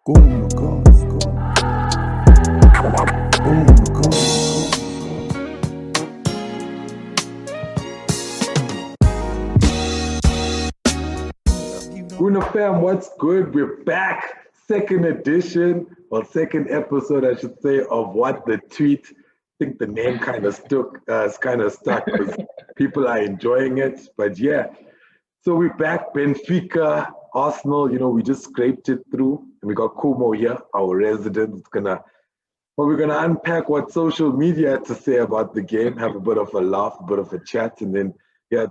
Go on the cars, go. Go on the cars. Gooner fam, what's good? We're back. Second edition, or second episode, I should say, of What the Tweet. I think the name kind of stuck because people are enjoying it. But yeah, so we're back. Benfica, Arsenal, we just scraped it through. And we got Khumo here, our resident. We're gonna unpack what social media had to say about the game, have a bit of a laugh, a bit of a chat, and then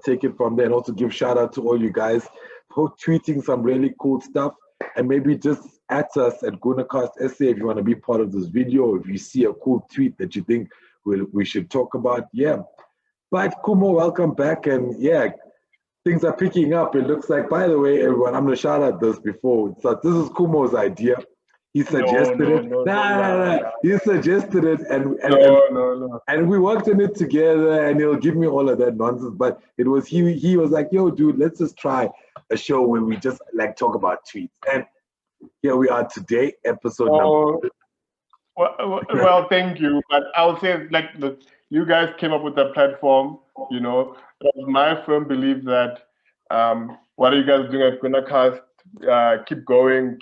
take it from there. And also give shout out to all you guys for tweeting some really cool stuff. And maybe just at us at goonerCastSA if you want to be part of this video, or if you see a cool tweet that you think we should talk about. Yeah. But Khumo, welcome back. And yeah, things are picking up. It looks like, by the way, everyone, I'm going to shout out this before. So this is Khumo's idea. He suggested it. He suggested it, and we worked on it together, and he'll give me all of that nonsense. But it was he was like, "Yo, dude, let's just try a show where we just like talk about tweets." And here we are today, episode number. Well, thank you. But I would say, you guys came up with the platform. It was my firm belief that what are you guys doing at goonerCast? Keep going,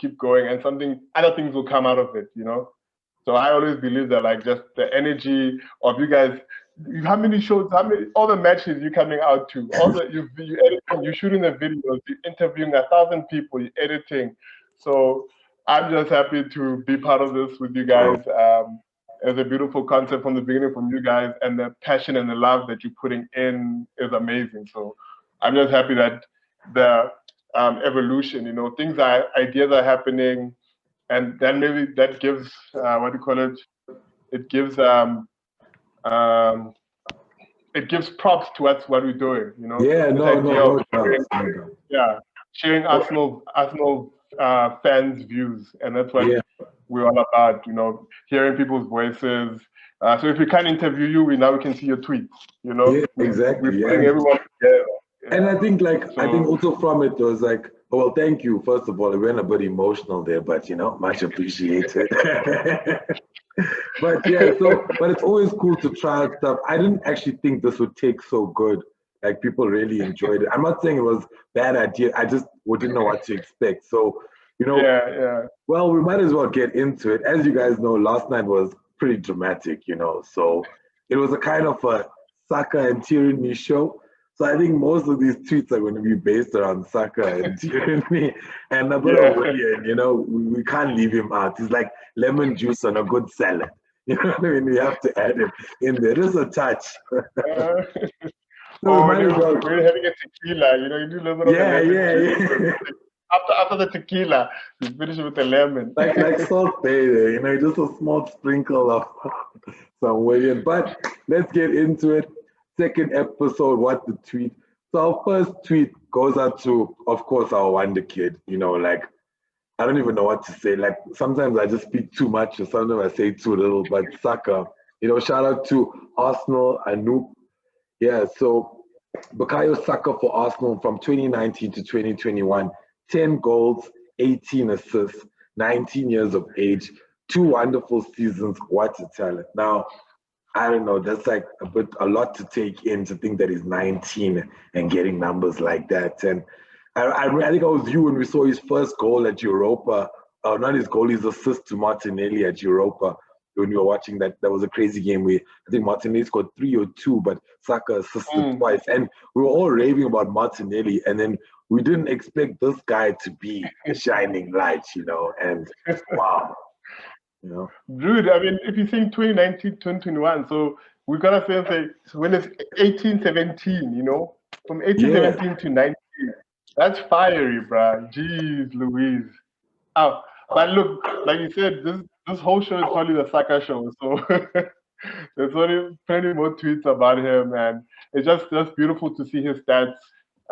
and other things will come out of it, So I always believe that, just the energy of you guys. How many shows? All the matches you're coming out to? All the you editing, you shooting the videos, you interviewing 1,000 people, you editing. So I'm just happy to be part of this with you guys. It's a beautiful concept from the beginning from you guys, and the passion and the love that you're putting in is amazing. So I'm just happy that the evolution, ideas are happening, and then maybe that gives it gives props to us what we're doing, sharing Arsenal fans' views, and that's what we're all about, hearing people's voices. So if we can't interview you, we can see your tweets, Yeah, exactly. We're putting everyone together. And I think I think also from it was like, well, thank you. First of all, it went a bit emotional there, but much appreciated. But but it's always cool to try out stuff. I didn't actually think this would take so good. Like people really enjoyed it. I'm not saying it was a bad idea. I just didn't know what to expect. So, well, we might as well get into it. As you guys know, last night was pretty dramatic, So it was a kind of a Saka and Tierney show. So I think most of these tweets are going to be based around Saka and Tierney and a bit of Willian, we can't leave him out. He's like lemon juice on a good salad. You know what I mean? We have to add him in there. Just a touch. We're having a tequila, you do a little bit of lemon. After the tequila, you finish with the lemon. Like Salt Bay there, just a small sprinkle of some Willian. But let's get into it. Second episode, What the Tweet. So our first tweet goes out to, of course, our wonder kid. I don't even know what to say. Sometimes I just speak too much, or sometimes I say too little. But Saka, shout out to ArsenalAnoop. Yeah, so Bukayo Saka for Arsenal from 2019 to 2021, 10 goals, 18 assists, 19 years of age, 2 wonderful seasons. What a talent! Now, I don't know, that's a lot to take in to think that he's 19 and getting numbers like that. And I think I was you when we saw his first goal at Europa, not his goal, his assist to Martinelli at Europa. When we were watching that was a crazy game where I think Martinelli scored 3 or 2, but Saka assisted twice. And we were all raving about Martinelli, and then we didn't expect this guy to be a shining light, and wow. Dude, if you think 2019, 2021, so we gotta say when it's 18-17, from 18-17 to 19, that's fiery, bro. Jeez Louise. Oh, but look, like you said, this whole show is probably the Saka show, so there's only plenty more tweets about him, and it's just beautiful to see his stats,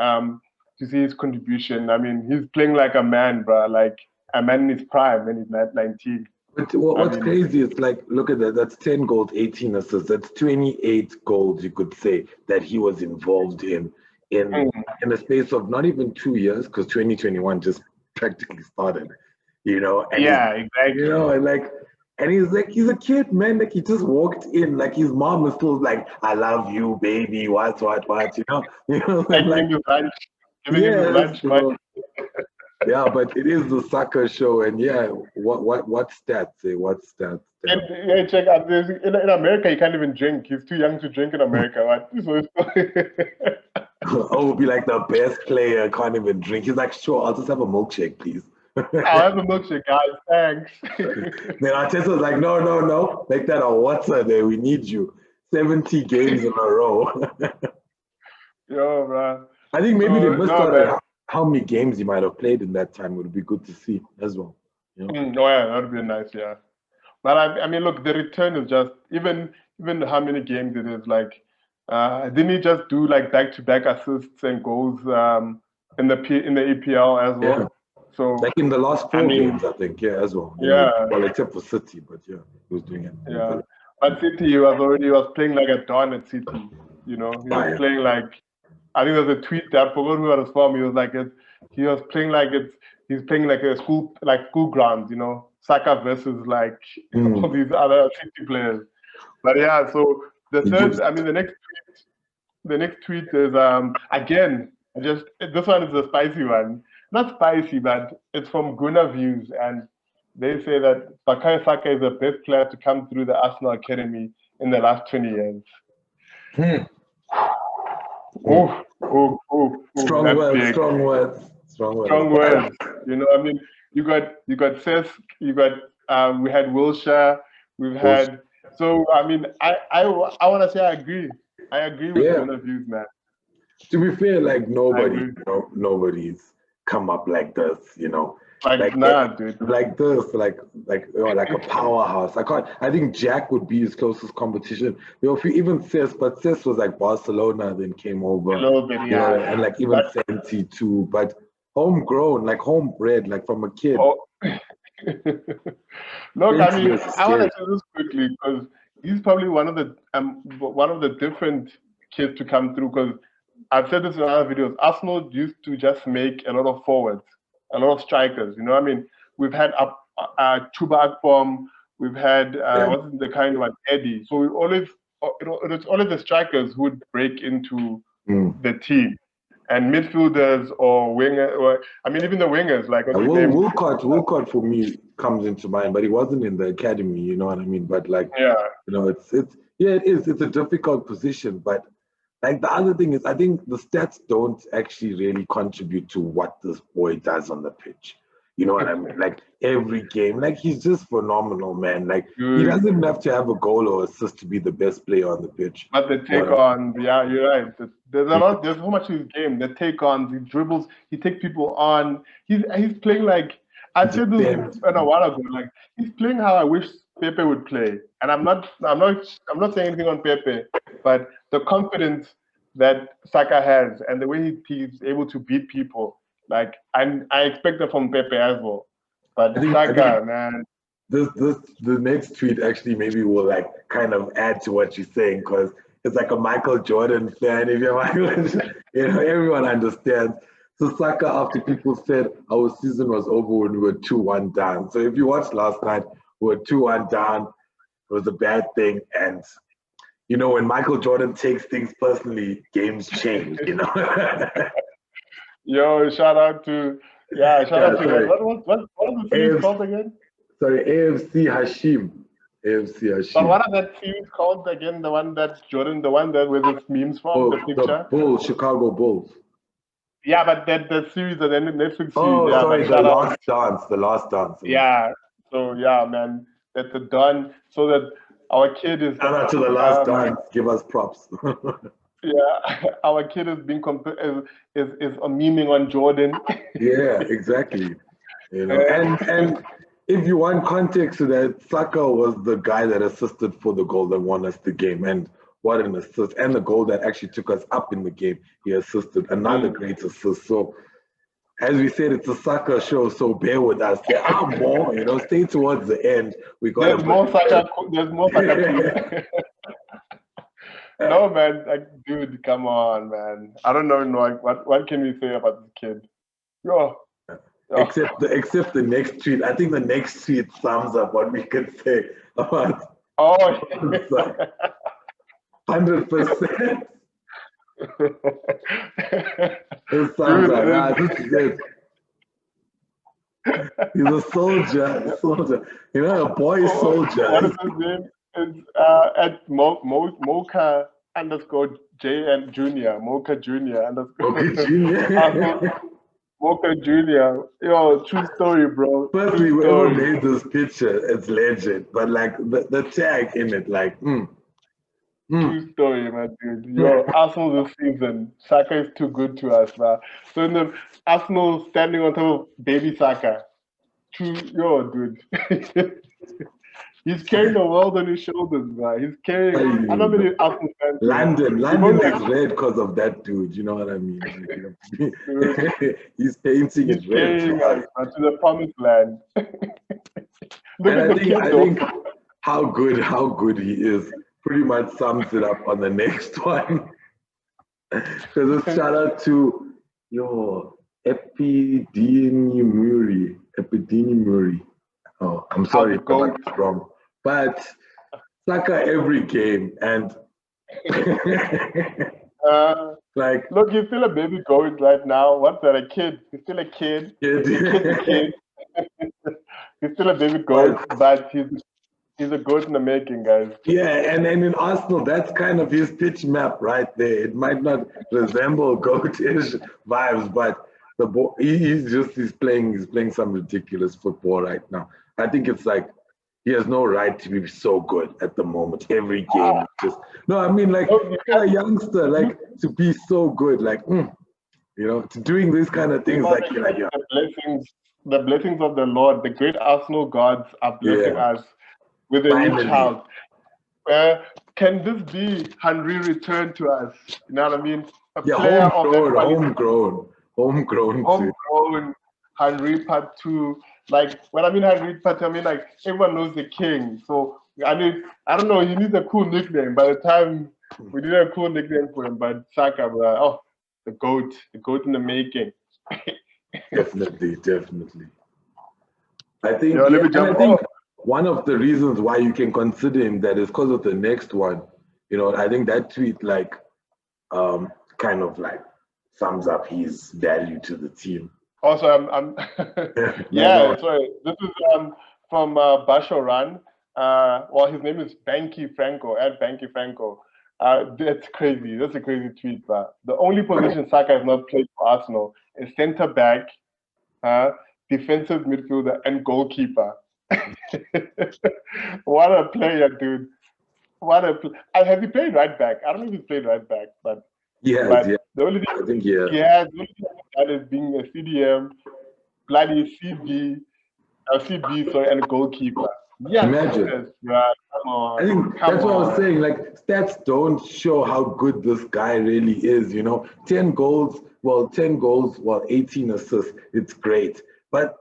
to see his contribution. He's playing like a man, bro, like a man in his prime when he's 19. But what's crazy is look at that. That's 10 goals, 18 assists. That's 28 goals, you could say, that he was involved in the space of not even 2 years, because 2021 just practically started. And yeah, exactly. And he's a kid, man. Like he just walked in, like his mom is still like, "I love you, baby." What? Like giving his lunch, yes, money. yeah, but it is the soccer show, and yeah, what stats say? What stats? And yeah, check out this in America. He can't even drink. He's too young to drink in America. Right? So Oh, will be like the best player, can't even drink. He's like, sure, I'll just have a milkshake, please. I'll have a milkshake, guys. Thanks. Then Arteta was like, no, make that a water there. We need you. 70 games in a row. Yo, bro. I think maybe they missed out on how many games he might have played in that time. It would be good to see as well. Oh yeah, that would be nice, yeah. But I mean, look, the return is just even how many games it is. Like, didn't he just do like back-to-back assists and goals in the EPL as well? Yeah. So like in the last 4 games, I think, yeah, as well. Well, except for City, but yeah, he was doing it. Yeah, but City, he was playing like a don at City. He was playing like, I think there's a tweet that I forgot who was from. He was like, he's playing like a school grounds. Saka versus like all these other City players. But yeah, so the next tweet is again, this one is a spicy one. Not spicy, but it's from goonerviews, and they say that Saka is the best player to come through the Arsenal Academy in the last 20 years. Strong words. I mean, you got Cesc, we had Wilshere, we've had. So I mean, I want to say I agree with goonerviews, man. To be fair, like nobody's come up like this, dude. Like this, like a powerhouse. I think Jack would be his closest competition. If you even but Cesc was like Barcelona, then came over. A little bit, yeah. And like even Santi too, but homegrown, like homebred, like from a kid. Look, I mean, I want to say this quickly because he's probably one of the different kids to come through. Because I've said this in other videos. Arsenal used to just make a lot of forwards, a lot of strikers. I mean, we've had Chuba Akpom, we've had what's the kind of Eddie. So it's always the strikers who would break into the team. And midfielders or winger, even the wingers, like Wilcott for me comes into mind, but he wasn't in the academy, you know what I mean? But like, it's a difficult position. But like the other thing is, I think the stats don't actually really contribute to what this boy does on the pitch. You know what I mean? Like every game, like he's just phenomenal, man. Like he doesn't even have to have a goal or assist to be the best player on the pitch. But the take-ons, you're right. There's so much to his game. The take-ons, he dribbles, he takes people on. He's playing like I said this a while ago. Like he's playing how I wish Pepe would play. And I'm not saying anything on Pepe, but the confidence that Saka has and the way he's able to beat people. Like I expect that from Pepe as well, but Saka, man. The next tweet actually maybe will like kind of add to what you're saying because it's like a Michael Jordan fan. If you're Michael, everyone understands. So Saka, after people said our season was over when we were 2-1 down. So if you watched last night, we were 2-1 down. It was a bad thing, and when Michael Jordan takes things personally, games change. Yo, shout out to what was the series called again? Sorry, AFC Hashim. But what is that series called again? The one that Jordan, the one that where the memes from, the picture? The Bulls, Chicago Bulls. Yeah, but the series, the Netflix series. Oh, sorry, The Last Dance. Yeah. So yeah, man, that's done. So that our kid is. Shout out to The Last Dance. Give us props. Yeah, our kid is being is memeing on Jordan. Yeah, exactly. And if you want context to that, Saka was the guy that assisted for the goal that won us the game, and what an assist! And the goal that actually took us up in the game, he assisted. Another great assist. So, as we said, it's a Saka show, so bear with us. There are more, stay towards the end. There's more Saka. No, man, dude, come on, man. I don't know, what can we say about this kid? Yo. Except the next tweet. I think the next tweet sums up what we could say about. Oh, 100%. It sounds like this is it. He's a soldier. You know, a boy soldier. What is his name? It's at Mocha _ J and Junior. Mocha Junior _ Okay, Junior. Mocha Junior. Yo, true story, bro. Firstly, whoever made this picture, it's legend. But like the tag in it, like, True story, man, dude. Yo, Arsenal this season, Saka is too good to us, man. So in the Arsenal standing on top of baby Saka. Dude. He's carrying the world on his shoulders, man. He's carrying. I don't know Arsenal fans. London is red because of that dude. You know what I mean? He's painting it red to the promised land. I think how good he is pretty much sums it up on the next one. Because it's shout out to epidinemuri. Oh, I'm sorry if I got it wrong. But Saka every game and look, he's still a baby goat right now. What's that? A kid? He's still a kid. He's still a baby goat, but he's a goat in the making, guys. Yeah, and in Arsenal, that's kind of his pitch map right there. It might not resemble goatish vibes, but he's playing some ridiculous football right now. I think it's like he has no right to be so good at the moment. Every game, a youngster, like to be so good, like to doing these kind of things, the blessings of the Lord, the great Arsenal gods are blessing us with a new child. Can this be Henry returned to us? You know what I mean? Homegrown Henry part 2. Like when I mean Henry part 2, I mean like everyone knows the king. So I mean, I don't know, he needs a cool nickname. By the time we did a cool nickname for him, but Saka, the goat in the making. Definitely. I think one of the reasons why you can consider him that is because of the next one. I think that tweet kind of like sums up his value to the team. Also, I'm sorry. This is from Basharan. His name is bankyfranco at bankyfranco. That's crazy. That's a crazy tweet. But the only position Saka has not played for Arsenal is centre back, defensive midfielder, and goalkeeper. What a player, dude! Have you played right back? I don't know if he's played right back, but the only thing I think the only thing that is being a CDM, bloody CB, and a goalkeeper. Yeah, imagine. Come on. I think that's what I was saying. Like stats don't show how good this guy really is. 10 goals, 18 assists. It's great, but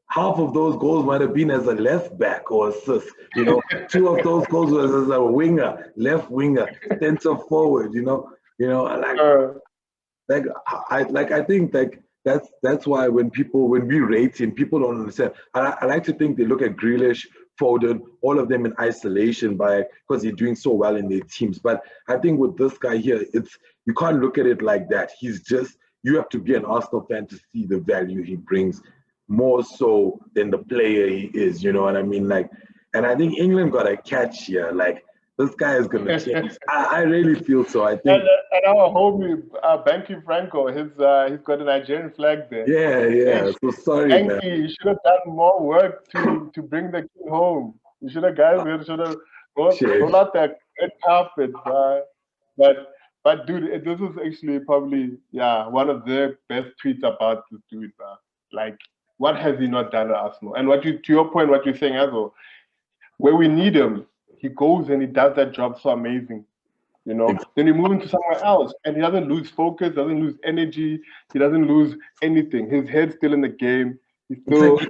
half of those goals might have been as a left back or assist. 2 of those goals was as a winger, left winger, center forward. I think that's why when we rate him, people don't understand. I like to think they look at Grealish, Foden, all of them in isolation because they're doing so well in their teams. But I think with this guy here, you can't look at it like that. You have to be an Arsenal fan to see the value he brings, more so than the player he is. You know what I mean? And I think England got a catch here. This guy is going to change. I really feel so. I think. And our homie, bankyfranco, he's got a Nigerian flag there. Yeah. So sorry, man. You should have done more work to bring the king home. You should have roll out that red carpet. But dude, this is actually probably one of the best tweets about this dude. What has he not done at Arsenal? And to your point, what you're saying as well, where we need him, he goes and he does that job so amazing, Then we move him to somewhere else, and he doesn't lose focus, doesn't lose energy, he doesn't lose anything. His head's still in the game. He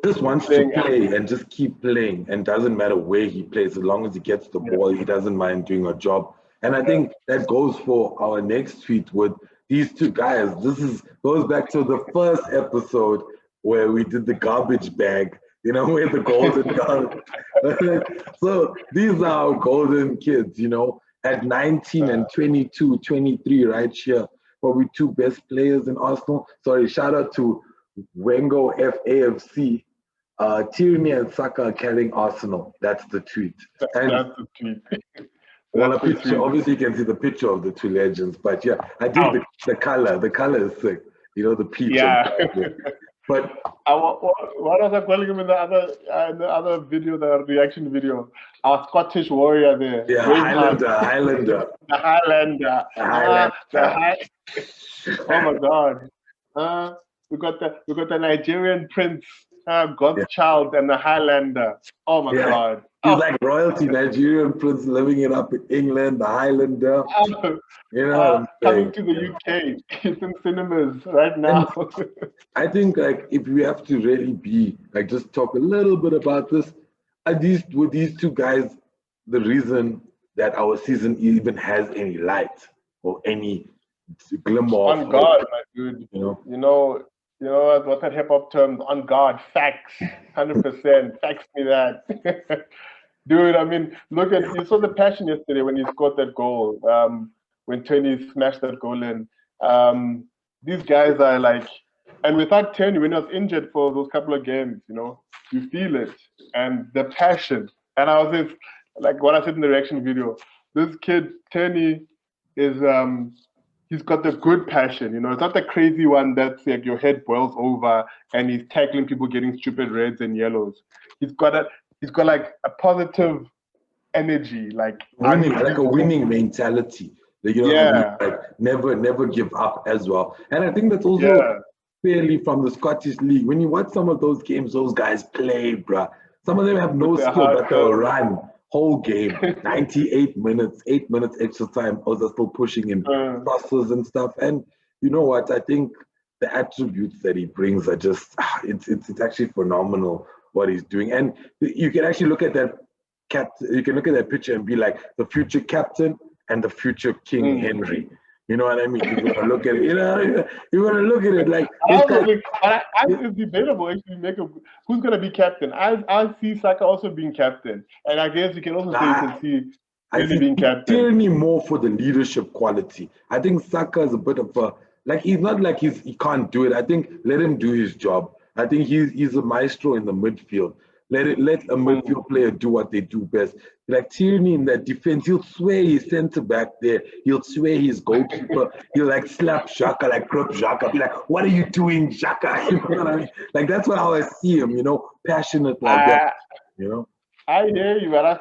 just wants to play and just keep playing, and doesn't matter where he plays, as long as he gets the ball, he doesn't mind doing a job. And I think that goes for our next tweet with these two guys. Goes back to the first episode where we did the garbage bag, you know, where the golden gun. So these are our golden kids, you know, at 19 and 22, 23 right here. Probably two best players in Arsenal. Sorry, shout out to wengoAFC. Tierney and Saka are carrying Arsenal. That's the tweet. That's the tweet. Well, a picture, obviously you can see the picture of the two legends, but yeah, I did the color. The color is sick. You know, the peach. Yeah. But what was I calling him in the other video, the reaction video? Our Scottish warrior there. Yeah, Highlander. The Highlander. Oh my God. We got the Nigerian prince, God's child, and the Highlander. Oh my God. He's like royalty, Nigerian prince living it up in England, the Highlander. You know, coming to the UK, it's in cinemas right now. I think like if we have to really be like just talk a little bit about this, with these two guys, the reason that our season even has any light or any glimmer of on God, my dude. You know what's that hip hop term? On God, facts, 100%. Facts me that. Dude, I mean, you saw the passion yesterday when he scored that goal, when Tierney smashed that goal in. These guys are like, and without Tierney, when he was injured for those couple of games, you know, you feel it. And the passion. And I was just, like what I said in the reaction video, this kid, Tierney, is, he's got the good passion, you know. It's not the crazy one that's like your head boils over and he's tackling people getting stupid reds and yellows. He's got like a positive energy, like a winning mentality. Like, you know, like never give up as well. And I think that's also fairly from the Scottish League. When you watch some of those games, those guys play, bruh. Some of them have no skill, but they'll run whole game, 98 minutes, 8 minutes extra time. I was still pushing in crosses and stuff. And you know what? I think the attributes that he brings are just, it's actually phenomenal what he's doing. And you can actually look at that you can look at that picture and be like the future captain and the future King Henry. You know what I mean? You're gonna look at it. You know, you're gonna look at it like. It's debatable. Actually, who's gonna be captain. I see Saka also being captain, and I guess you can also say you can see Tierney being captain. Tierney more for the leadership quality. I think Saka is a bit of a he's not like he can't do it. I think let him do his job. I think he's a maestro in the midfield. Let a midfield player do what they do best. Like Tierney in that defense, he'll swear he's centre back there. He'll swear he's goalkeeper. He'll like slap Xhaka, like grip Xhaka, be like, "What are you doing, Xhaka?" You know what I mean? Like that's how I see him. You know, passionate like that. You know. I hear you, but I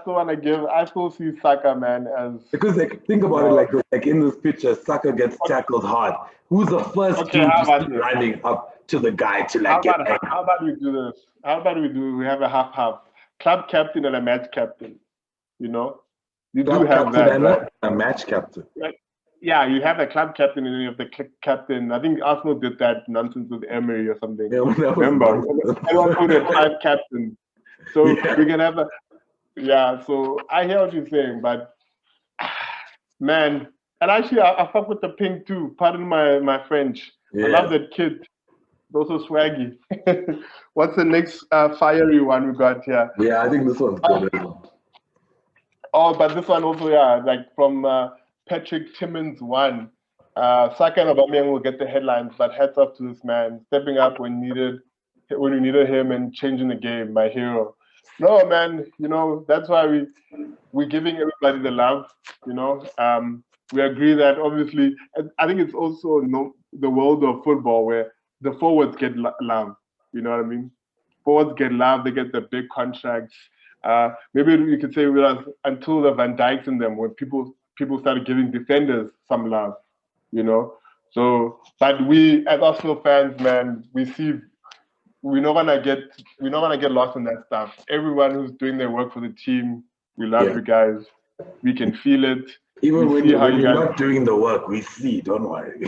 still see Saka, man, as because like think about it like in this picture, Saka gets tackled hard. Who's the first dude to see running up to the guy to like get? How about we do this? How about we have a half-half club captain and a match captain? You know, you club do have that. Right? A match captain. Yeah, you have a club captain and then you have the captain. I think Arsenal did that nonsense with Emery or something. Yeah, remember? Everyone put in 5 captains. So we can have so I hear what you're saying, but man, and actually I fuck with the pink too. Pardon my French. I love that kid. Also swaggy. What's the next fiery one we got here? Yeah, I think this one's good. Oh, but this one also, like from Patrick Timmins 1. Saka and Aubameyang will get the headlines, but hats off to this man, stepping up when we needed him and changing the game, my hero. No, man, you know, that's why we're giving everybody the love, you know. We agree that obviously, I think it's also the world of football where the forwards get love, you know what I mean? Forwards get love, they get the big contracts. Maybe you could say with us until the Van Dijks in them, when people started giving defenders some love, you know. So, but we as Arsenal fans, man, we're not gonna get lost in that stuff. Everyone who's doing their work for the team, we love you guys. We can feel it. Even when you're not doing the work, we see. Don't worry.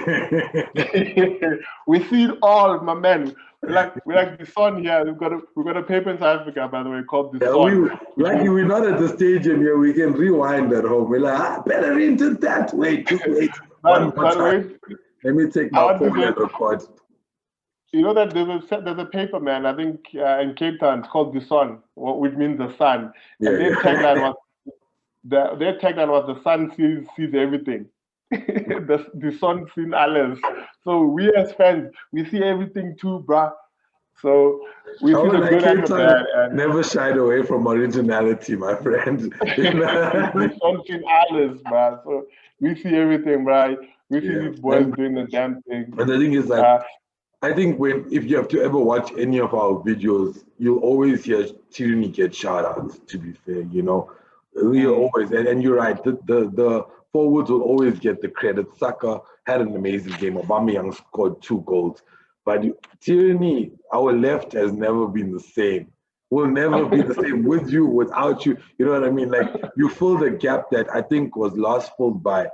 We see it all, my man. We like the sun here. We've got a paper in South Africa, by the way, called the sun. We're not at the stadium here. We can rewind at home. We're like, better into that. Wait, just wait. One more time. Let me take my phone and record. You know that there's a paper, man, I think in Cape Town, it's called The Sun, which means the sun. And their tagline was the sun sees everything. the sun sees alles. So we as fans, we see everything too, bruh. So we see the good and the bad. And never shied away from originality, my friend. The sun sees alles, bruh. So we see everything, right? We see these boys doing the damn thing. But the thing is, like, I think if you have to ever watch any of our videos, you'll always hear Tierney get shout outs, to be fair, you know. You always, and you're right, the forwards will always get the credit. Saka had an amazing game. Aubameyang scored 2 goals. But Tierney, our left has never been the same. Will never be the same with you, without you. You know what I mean? Like, you fill the gap that I think was last filled by,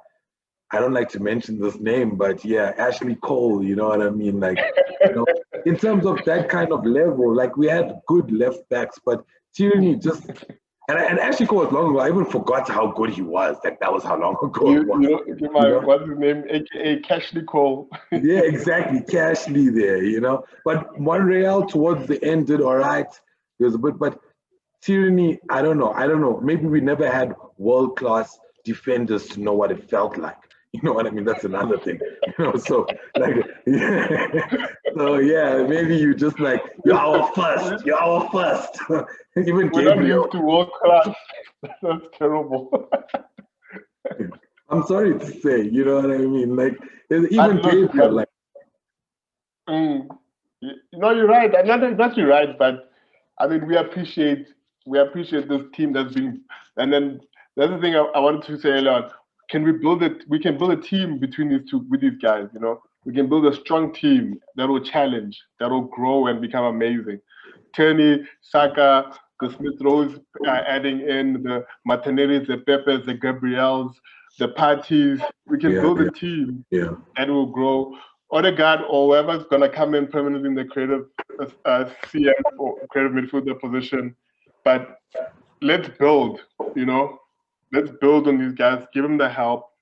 I don't like to mention this name, but yeah, Ashley Cole, you know what I mean? Like, you know, in terms of that kind of level, like, we had good left backs, but Tierney just, and Ashley Cole was long ago, I even forgot how good he was. Like, that was how long ago it was. What's his name? AKA Cashley Cole. Yeah, exactly, Cashley there, you know. But Monreal towards the end did all right. It was a bit, but Tierney, I don't know. Maybe we never had world-class defenders to know what it felt like. You know what I mean? That's another thing. You know, so like, so yeah, maybe you just like, you're our first. Even we're not used to world class. That's terrible. I'm sorry to say, you know what I mean? Like, even Gabriel, like. No, you're right. Not you're right, but I mean, we appreciate this team that's been. And then the other thing I wanted to say earlier on. We can build a team between with these guys, you know. We can build a strong team that will challenge, that will grow and become amazing. Tierney, Saka, the Smith-Rowes adding in the Martinellis, the Peppers, the Gabriels, the Parties. We can build a team that will grow. Odegaard or whoever's gonna come in permanently in the creative CM or creative midfielder position. But let's build, you know. Let's build on these guys, give them the help,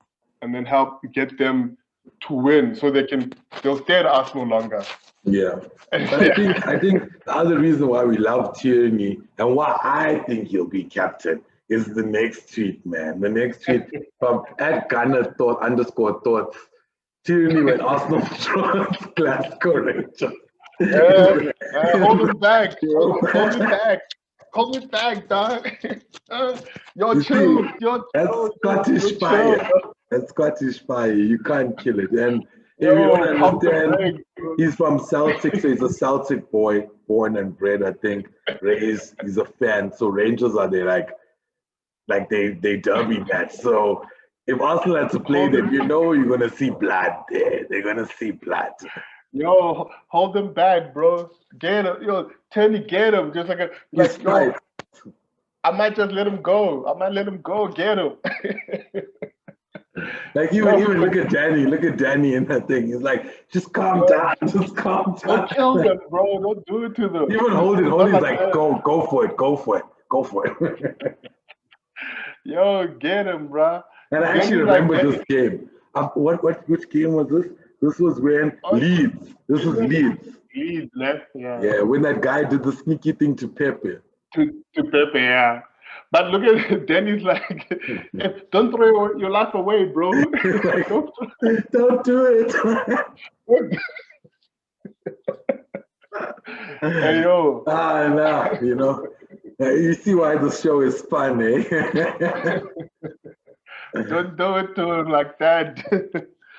and then help get them to win so they'll stay at Arsenal longer. Yeah. But I think the other reason why we love Tierney and why I think he'll be captain is the next tweet, man. The next tweet from @Gunner_thoughts. Tierney when Arsenal draws Glasgow Rangers. Hold him back. Hold me back, dog. You're chill. That's Scottish fire. That's Scottish fire. You can't kill it. And if you don't understand, he's from Celtic, so he's a Celtic boy, born and bred, I think. Raised, he's a fan. So Rangers are there like they derby match. So if Arsenal had to play them, you know you're gonna see blood there. They're gonna see blood. Yo, hold them back, bro. Get him. Yo, Tierney, get him. Just yo, I might just let him go. Get him. Like even look at Danny in that thing. He's like, just calm down. Don't kill them, bro. Don't do it to them. Even Holding like, go for it. Yo, get him, bro. And I actually remember this game. Which game was this? This was when Leeds. This was Leeds. Leeds left, yeah. Yeah, when that guy did the sneaky thing to Pepe. To Pepe, yeah. But look at Danny's like, don't throw your life away, bro. Like, don't do it. Hey, yo. No, you know. You see why this show is fun, eh? Don't do it to him like that.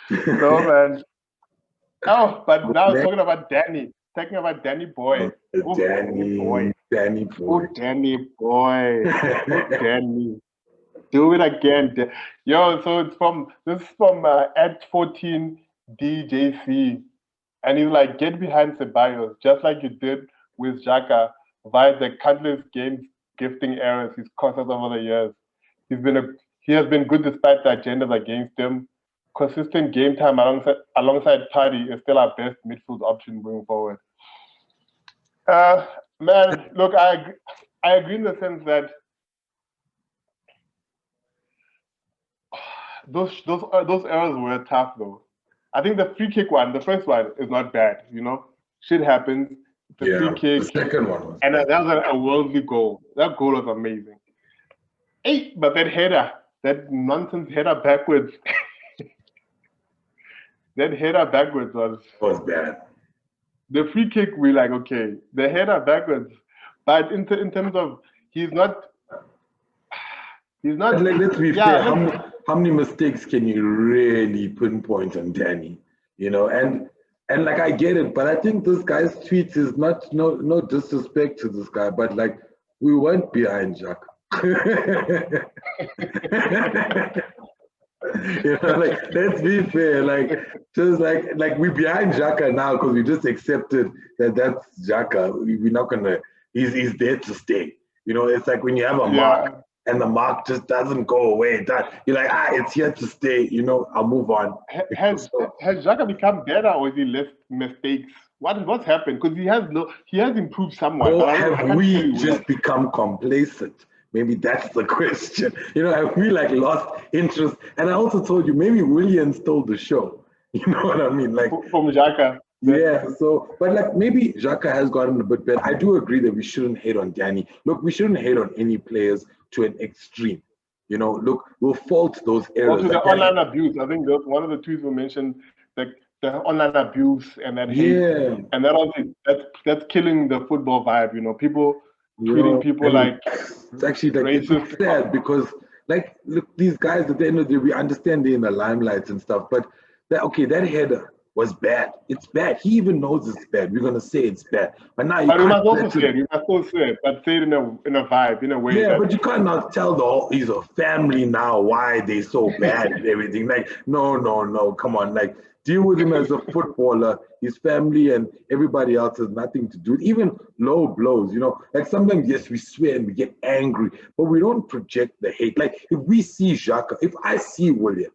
No, man. Oh, but now talking about Danny boy. Danny boy. Danny. Do it again. Yo, so this is from @14DJC. And he's like, get behind Ceballos, just like you did with Xhaka, via the countless game gifting errors he's caused us over the years. He has been good despite the agendas against him. Consistent game time alongside Party is still our best midfield option going forward. Man, look, I agree in the sense that those errors were tough though. I think the free kick one, the first one, is not bad, you know. shit happens. The free kick. The second one was and that was a worldly goal. That goal was amazing. Hey, but that header, that nonsense header backwards. That header backwards was bad. The free kick, we like, okay. The header backwards. But in terms of, he's not. Like, let's be fair. How many mistakes can you really pinpoint on Danny? You know, and like I get it, but I think this guy's tweets is not no disrespect to this guy, but like we weren't behind Jack. You know, like let's be fair. Like just like we're behind Xhaka now because we just accepted that that's Xhaka. We're not gonna. He's there to stay. You know, it's like when you have a mark. And the mark just doesn't go away. You're like, it's here to stay. You know, I'll move on. Has Xhaka become better or is he less mistakes? What's happened? Because he has improved somewhat. Or have we just become complacent? Maybe that's the question. You know, have we like lost interest? And I also told you maybe Willian stole the show. You know what I mean? Like from Xhaka. Yeah, so, but like maybe Xhaka has gotten a bit better. I do agree that we shouldn't hate on Danny. Look, we shouldn't hate on any players to an extreme. You know, look, we'll fault those errors. Also, the online abuse. I think one of the tweets we mentioned, like the online abuse and that hate, and that also that's killing the football vibe. You know, people treating people like it's actually like racist. It's sad because like look, these guys at the end of the day, we understand they're in the limelight and stuff, but that header was bad. It's bad. He even knows it's bad. We're gonna say it's bad. But now you must also say it. You must also say it, but say it in a vibe, in a way. Yeah, but you cannot tell he's a family now why they so bad and everything. Like, no, come on. Like, deal with him as a footballer. His family and everybody else has nothing to do with even low blows, you know. Like sometimes, yes, we swear and we get angry, but we don't project the hate. Like if we see Xhaka, if I see Willian,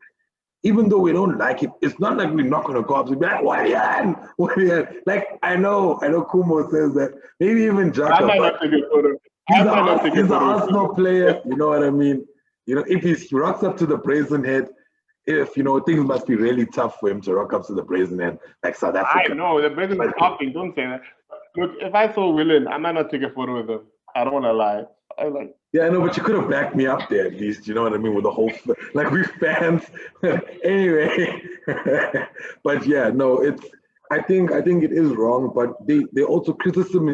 even though we don't like it, it's not like we're not going to go up to be like, Willian. Like, I know Khumo says that. Maybe even Xhaka. I might not take a photo. He's an Arsenal player, you know what I mean? You know, if he rocks up to the Brazen Head, things must be really tough for him to rock up to the Brazen Head, like South Africa. I know, the Brazen is popping, don't say that. Look, if I saw Willian, I might not take a photo with him. I don't want to lie. Yeah, I know, but you could have backed me up there at least, you know what I mean, with the whole, like we fans. Anyway, but yeah, no, I think it is wrong, but they also, criticism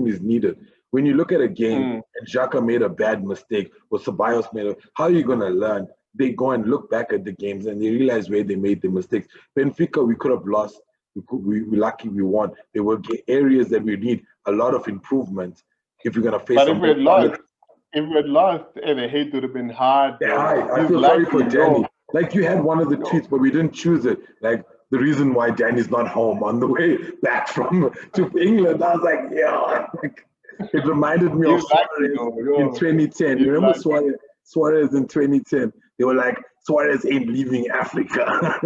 is needed. When you look at a game and Xhaka made a bad mistake or Ceballos how are you going to learn? They go and look back at the games and they realize where they made the mistakes. Benfica, we could have lost. We're lucky we won. There were areas that we need a lot of improvement. If you're gonna face, but if we had lost, the hate would have been hard. Yeah, I feel sorry for Danny. Like you had one of the tweets, but we didn't choose it. Like the reason why Danny's not home on the way back to England. I was like, yeah. It reminded me of Suarez in 2010. You remember Suarez in 2010? They were like, Suarez ain't leaving Africa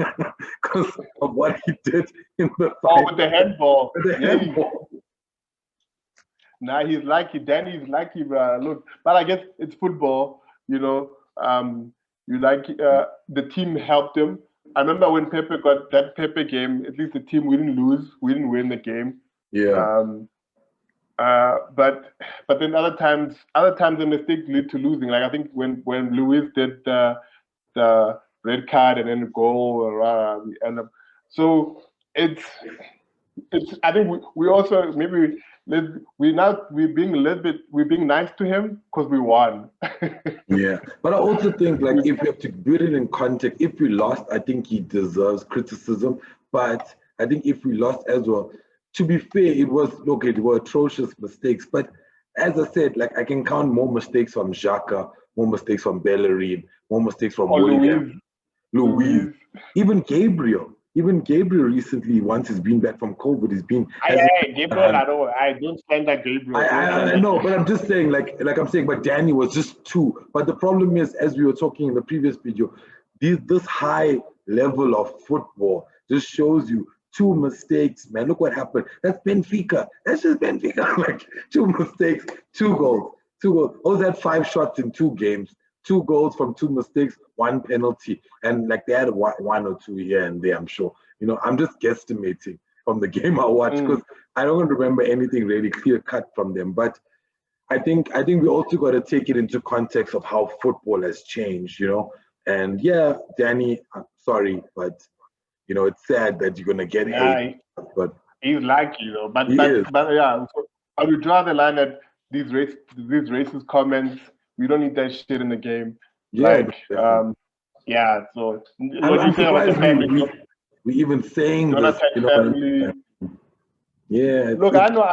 because of what he did in the fight. Oh, with the handball. With the handball. Nah, he's lucky. Danny's lucky, bro. Look, but I guess it's football, you know. The team helped him. I remember when Pepe got that Pepe game, at least the team, we didn't lose. We didn't win the game. Yeah. But then other times the mistakes lead to losing. Like I think when Luis did the red card and then the goal, we end up. So it's. I think we also maybe we're being nice to him because we won. Yeah, but I also think like if you have to put it in context, if we lost, I think he deserves criticism. But I think if we lost as well, to be fair, it were atrocious mistakes. But as I said, like I can count more mistakes from Xhaka, more mistakes from Bellerin, more mistakes from Willian, Luis, even Gabriel. Even Gabriel recently, once he's been back from COVID, he's been. Gabriel, I don't stand that Gabriel. I know, but I'm just saying, but Danny was just two. But the problem is, as we were talking in the previous video, this high level of football just shows you two mistakes, man. Look what happened. That's Benfica. That's just Benfica. Like 2 mistakes, 2 goals. Those had 5 shots in 2 games. 2 goals from 2 mistakes, 1 penalty, and like they had one or two here and there. I'm sure. You know, I'm just guesstimating. from the game I watched, because I don't remember anything really clear cut from them. But I think we also got to take it into context of how football has changed, you know. And yeah, Danny, I'm sorry, but you know, it's sad that you're gonna get hate. But he's lucky though. But is. but yeah, but we draw the line at these racist comments. We don't need that shit in the game. Yeah, yeah. So I'm surprised we even saying this. You know family. what I mean? Yeah. Look, I know.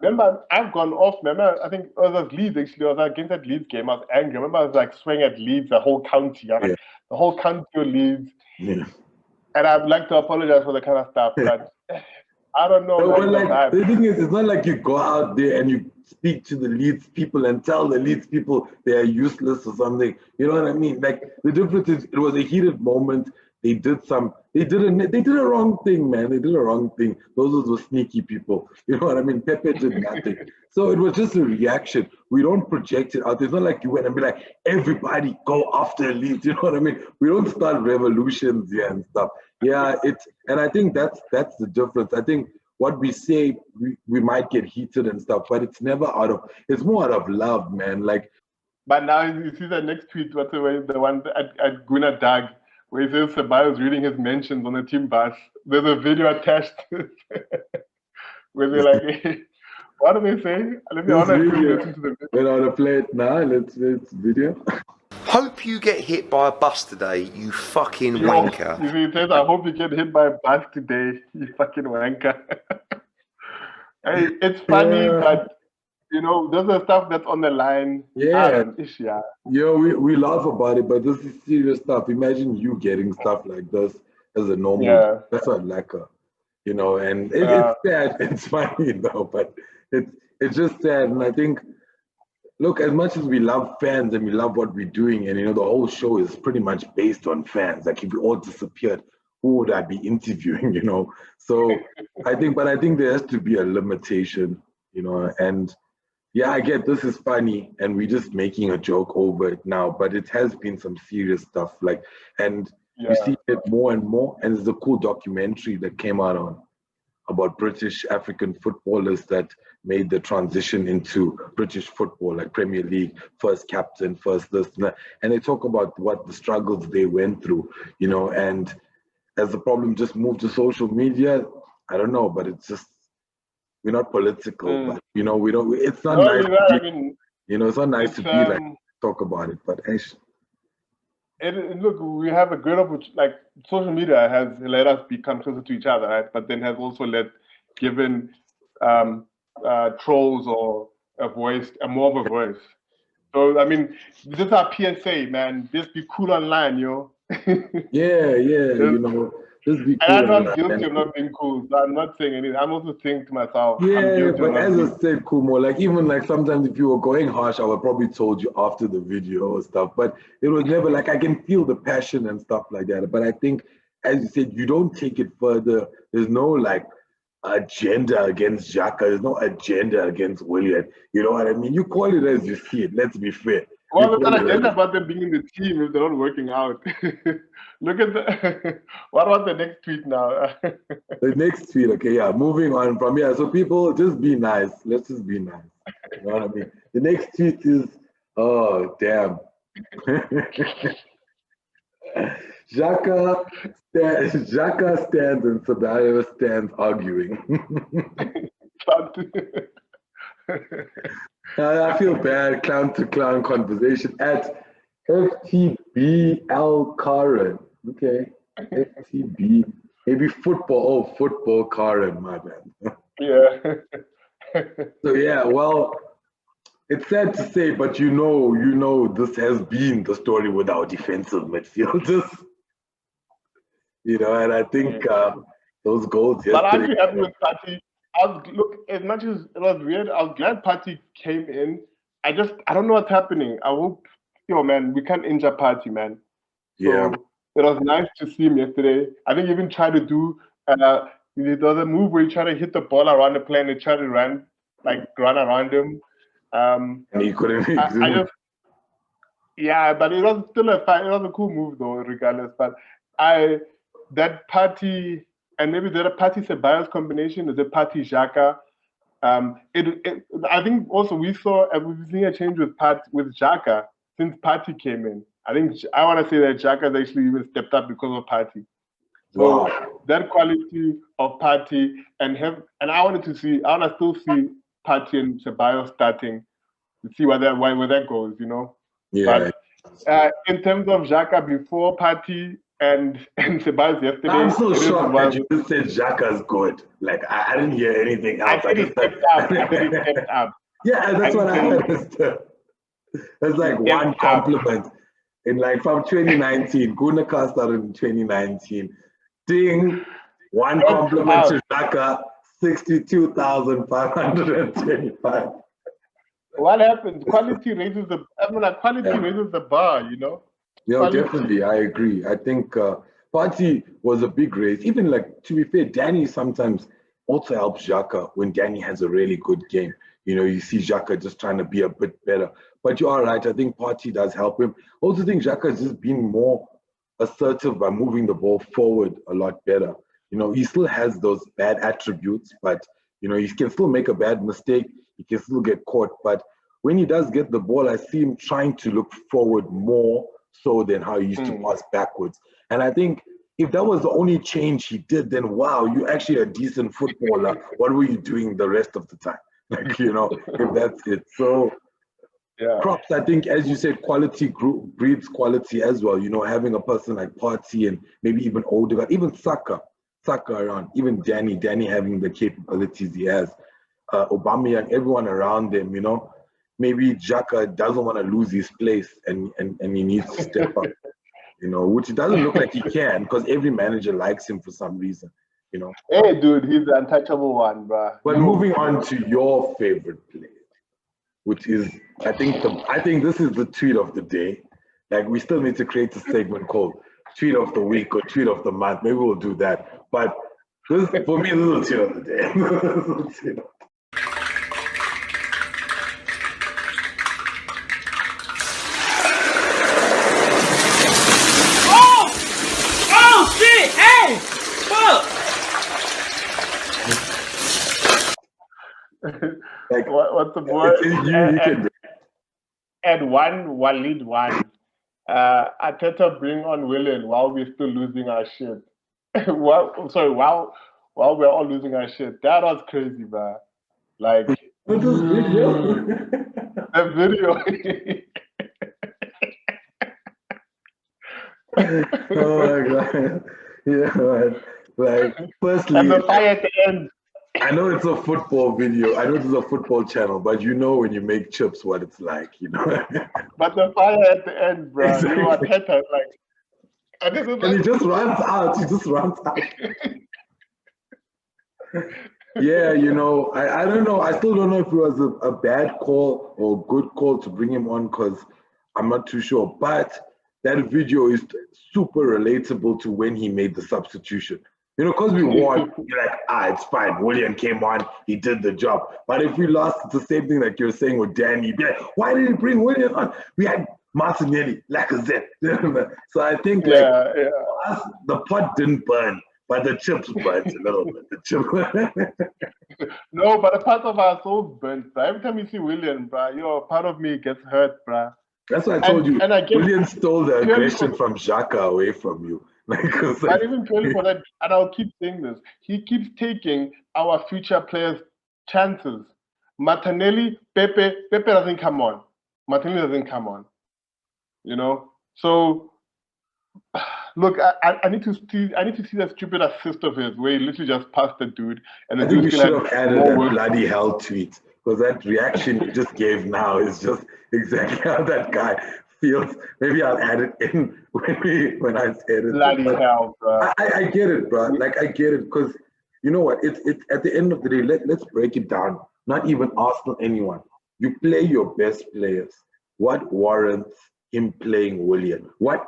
Remember, I've gone off. Remember, I think it was Leeds actually. I was against that Leeds game. I was angry. Remember, I was like swinging at Leeds, the whole county. Like, the whole county of Leeds. Yeah. And I'd like to apologize for the kind of stuff, but I don't know. No, but like, the thing is, it's not like you go out there and you speak to the Leeds people and tell the Leeds people they are useless or something. You know what I mean? Like, the difference is, it was a heated moment. They did a wrong thing, man. They did a wrong thing. Those were sneaky people. You know what I mean? Pepe did nothing. So it was just a reaction. We don't project it out. It's not like you went and be like, everybody go after Leeds. You know what I mean? We don't start revolutions here and stuff. Yeah, and I think that's the difference. I think what we say, we might get heated and stuff, but it's never it's more out of love, man. Like, but now you see the next tweet, what's the one at goonerDoug, where he says Ceballos reading his mentions on the team bus. There's a video attached where they're like, hey, what do they say? Let me listen to the video. We're on a play it now. Let's video. Hope you get hit by a bus today, you fucking wanker. You see, it says, I hope you get hit by a bus today, you fucking wanker. Hey, it's funny, but you know, there's the stuff that's on the line. Yeah. We laugh about it, but this is serious stuff. Imagine you getting stuff like this as a normal. Yeah. That's not lacquer, you know. And it's sad. It's funny though, but it's just sad. And I think, look, as much as we love fans and we love what we're doing, and you know, the whole show is pretty much based on fans. Like, if we all disappeared, who would I be interviewing? You know. So I think there has to be a limitation, you know, and. Yeah, I get this is funny and we're just making a joke over it now, but it has been some serious stuff. Like, and you see it more and more. And there's a cool documentary that came out about British African footballers that made the transition into British football, like Premier League, first captain, first this and that. And they talk about what the struggles they went through, you know, and as the problem just moved to social media, I don't know, but it's just, we're not political, but you know, we don't. It's not nice. You know, it's not nice to be like talk about it. But look, we have a great opportunity. Like, social media has let us become closer to each other, right? But then has also given trolls or more of a voice. So I mean, this is our PSA, man. Just be cool online, yo. You know. And I know I'm guilty of not being cool, so I'm not saying anything. I'm also saying to myself, yeah, but as I said, Khumo, like, even like sometimes if you were going harsh, I would probably told you after the video or stuff, but it was never like, I can feel the passion and stuff like that. But I think, as you said, you don't take it further. There's no like agenda against Xhaka. There's no agenda against Willian. You know what I mean? You call it as you see it. Let's be fair. Well, it's not agenda about them being in the team if they're not working out. Look at what about the next tweet now? The next tweet, okay, yeah, moving on from here. So people, just be nice. Let's just be nice. You know what I mean? The next tweet is, oh, damn. Xhaka stands and Ceballos stands arguing. I feel bad, clown to clown conversation at ftbalKaran. Okay, FTB, maybe football. Oh, ftbalKaran, my bad. Yeah. So yeah, well, it's sad to say, but you know, this has been the story with our defensive midfielders. You know, and I think those goals yesterday. But I'm happy with Partey. Look, as much as it was weird, I was glad Partey came in. I don't know what's happening. I hope, man, we can't injure Partey, man. Yeah. So it was nice to see him yesterday. I think he even tried to do, there was a move where he tried to hit the ball around the plane and tried to run around him. And he couldn't. But it was still it was a cool move though, regardless. But that Partey and maybe the Partey Ceballos combination, the Partey Xhaka. I think also we've seen a change with Xhaka since Partey came in. I want to say that Xhaka has actually even stepped up because of Partey. So that quality of Partey and I want to still see Partey and Ceballos starting to see where that goes, you know. Yeah. But in terms of Xhaka before Partey and Ceballos yesterday, I'm so shocked that you just said Xhaka's good. Like I didn't hear anything else. I said he stepped up. Yeah, that's what I understood. It's like one compliment. In like from 2019, Gooner started in 2019. Ding, one compliment to Xhaka, 62,525. What happens? Quality raises the bar, you know? Yeah, definitely. I agree. I think Partey was a big raise. Even like, to be fair, Danny sometimes also helps Xhaka when Danny has a really good game. You know, you see Xhaka just trying to be a bit better. But you are right. I think Partey does help him. Also think Xhaka has just been more assertive by moving the ball forward a lot better. You know, he still has those bad attributes, but, you know, he can still make a bad mistake. He can still get caught. But when he does get the ball, I see him trying to look forward more so than how he used to pass backwards. And I think if that was the only change he did, then wow, you're actually a decent footballer. What were you doing the rest of the time? Like, you know, if that's it. So props, I think, as you said, quality breeds quality as well. You know, having a person like Partey and maybe even older, even Saka around, even Danny having the capabilities he has, Aubameyang, everyone around them, you know. Maybe Xhaka doesn't want to lose his place and he needs to step up, you know, which it doesn't look like he can because every manager likes him for some reason, you know. Hey, dude, he's the untouchable one, bro. But moving on to your favorite player, which is, I think this is the tweet of the day. Like, we still need to create a segment called Tweet of the Week or Tweet of the Month. Maybe we'll do that. But this, for me, this is the tweet of the day. Like, what's the word? And one Walid one. Arteta bring on Willian while we're still losing our shit. while we're all losing our shit. That was crazy, bro. Like the video. The video. Oh my god. Yeah, man. Like, firstly, and the fire at the end. I know it's a football video. I know it's a football channel, but you know when you make chips what it's like, you know. But the fire at the end, bro. Exactly. You know what Arteta like. And he just runs out. Yeah, you know, I don't know. I still don't know if it was a bad call or a good call to bring him on because I'm not too sure. But that video is super relatable to when he made the substitution. You know, because we won, you're like, it's fine. Willian came on, he did the job. But if we lost, it's the same thing like you're saying with Danny. Be like, why did he bring Willian on? We had Martinelli, Lacazette. So I think us, the pot didn't burn, but the chips burnt a little bit. No, but a part of our souls burnt, bro. Every time you see Willian, bro, part of me gets hurt, bro. That's what I told you. Willian stole the aggression from Xhaka away from you. But even purely for that, and I'll keep saying this, he keeps taking our future players' chances. Martinelli, Pepe doesn't come on. Martinelli doesn't come on. You know? So look, I need to see that stupid assist of his where he literally just passed the dude and the I think you should have added that bloody hell tweet. Because that reaction you just gave now is just exactly how that guy feels. Maybe I'll add it in when I said it. Bloody hell, bro. I get it, bro. Like, I get it because you know what? It's at the end of the day. Let's break it down. Not even Arsenal, anyone. You play your best players. What warrants him playing Willian? What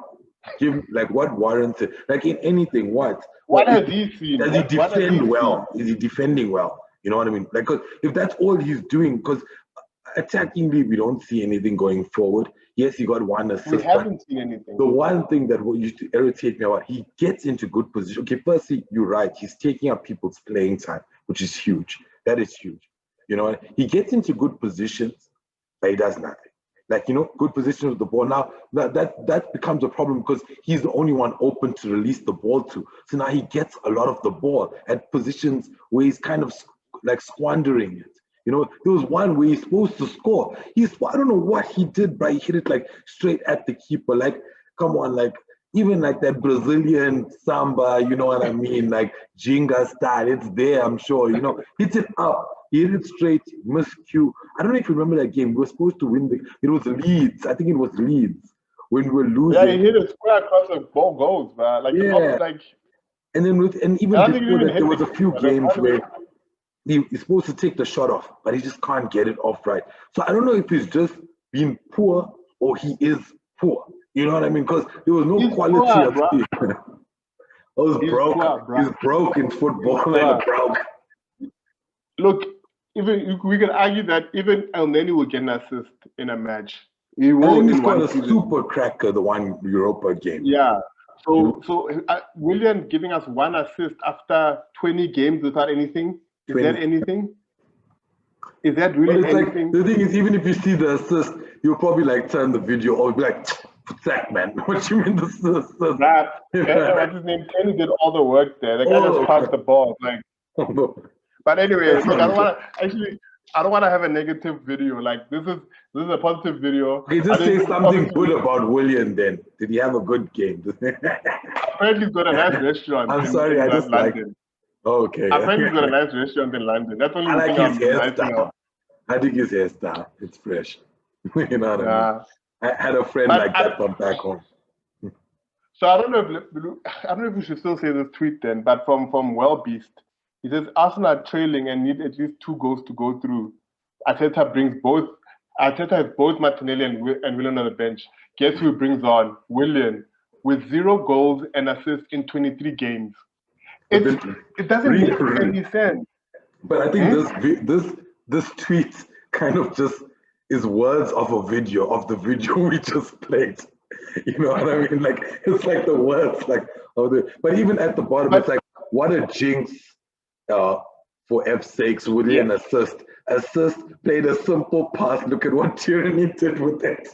warrants it? Like in anything, what has he seen? Does he defend well? Is he defending well? You know what I mean? Like, 'cause if that's all he's doing, because attackingly, we don't see anything going forward. Yes, he got one assist. We haven't seen anything. The one thing that used to irritate me about, he gets into good position. Okay, firstly, you're right. He's taking up people's playing time, which is huge. That is huge. You know, he gets into good positions, but he does nothing. Like, you know, good position with the ball. Now, that becomes a problem because he's the only one open to release the ball to. So now he gets a lot of the ball at positions where he's kind of like squandering it. You know, there was one where he's supposed to score. I don't know what he did, but he hit it like straight at the keeper. Like, come on, like, even like that Brazilian samba, you know what I mean? Like Jinga style, it's there, I'm sure. You know, hits it up. He hit it straight, miscue. I don't know if you remember that game. We were supposed to win it was Leeds. I think it was Leeds when we were losing. Yeah, he hit it square across the ball goals, man. Like, yeah. And then even before that, there was a few games where he's supposed to take the shot off, but he just can't get it off right. So I don't know if he's just being poor or he is poor. You know what I mean? Because there was no quality of Steve. I was broke. He's broke in football. Like broke. Look, even we can argue that even El Neni will get an assist in a match. He will. He's got a super cracker, the one Europa game. Yeah. So Willian giving us one assist after 20 games without anything. Is that anything? Is that really anything? Like, the thing is, even if you see the assist, you'll probably like turn the video or be like, that man. What you mean the assist? What's his name? Kenny did all the work there. The guy just passed the ball. Like, but anyway, look, I don't want to have a negative video. Like this is a positive video. Okay, just say something good about Willian then. Did he have a good game? Apparently he's got a nice restaurant. I'm sorry, I just like London. Okay. Apparently he's got a nice restaurant in London. That's only I like thing his hairstyle. I think his hairstyle. It's fresh. You know what I mean? I had a friend like that from back home. So I don't know if we should still say this tweet then, but from welbeast. He says Arsenal are trailing and need at least 2 goals to go through. Arteta has both Martinelli and Willian on the bench. Guess who brings on? Willian, with 0 goals and assists in 23 games. It doesn't make any sense. But I think this tweet kind of just is words of the video we just played. You know what I mean? Like it's like the words but even at the bottom it's like what a jinx. For F's sakes, Willian assist, played a simple pass. Look at what Tierney did with it.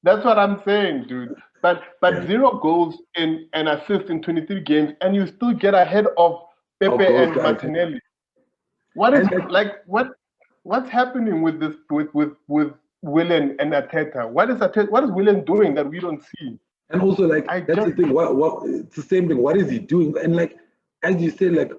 That's what I'm saying, dude. But 0 goals and assist in 23 games, and you still get ahead of Pepe and Martinelli. What's happening with this with Willian and Arteta? What is Willian doing that we don't see? And also that's the thing. What it's the same thing. What is he doing? And like as you say, like.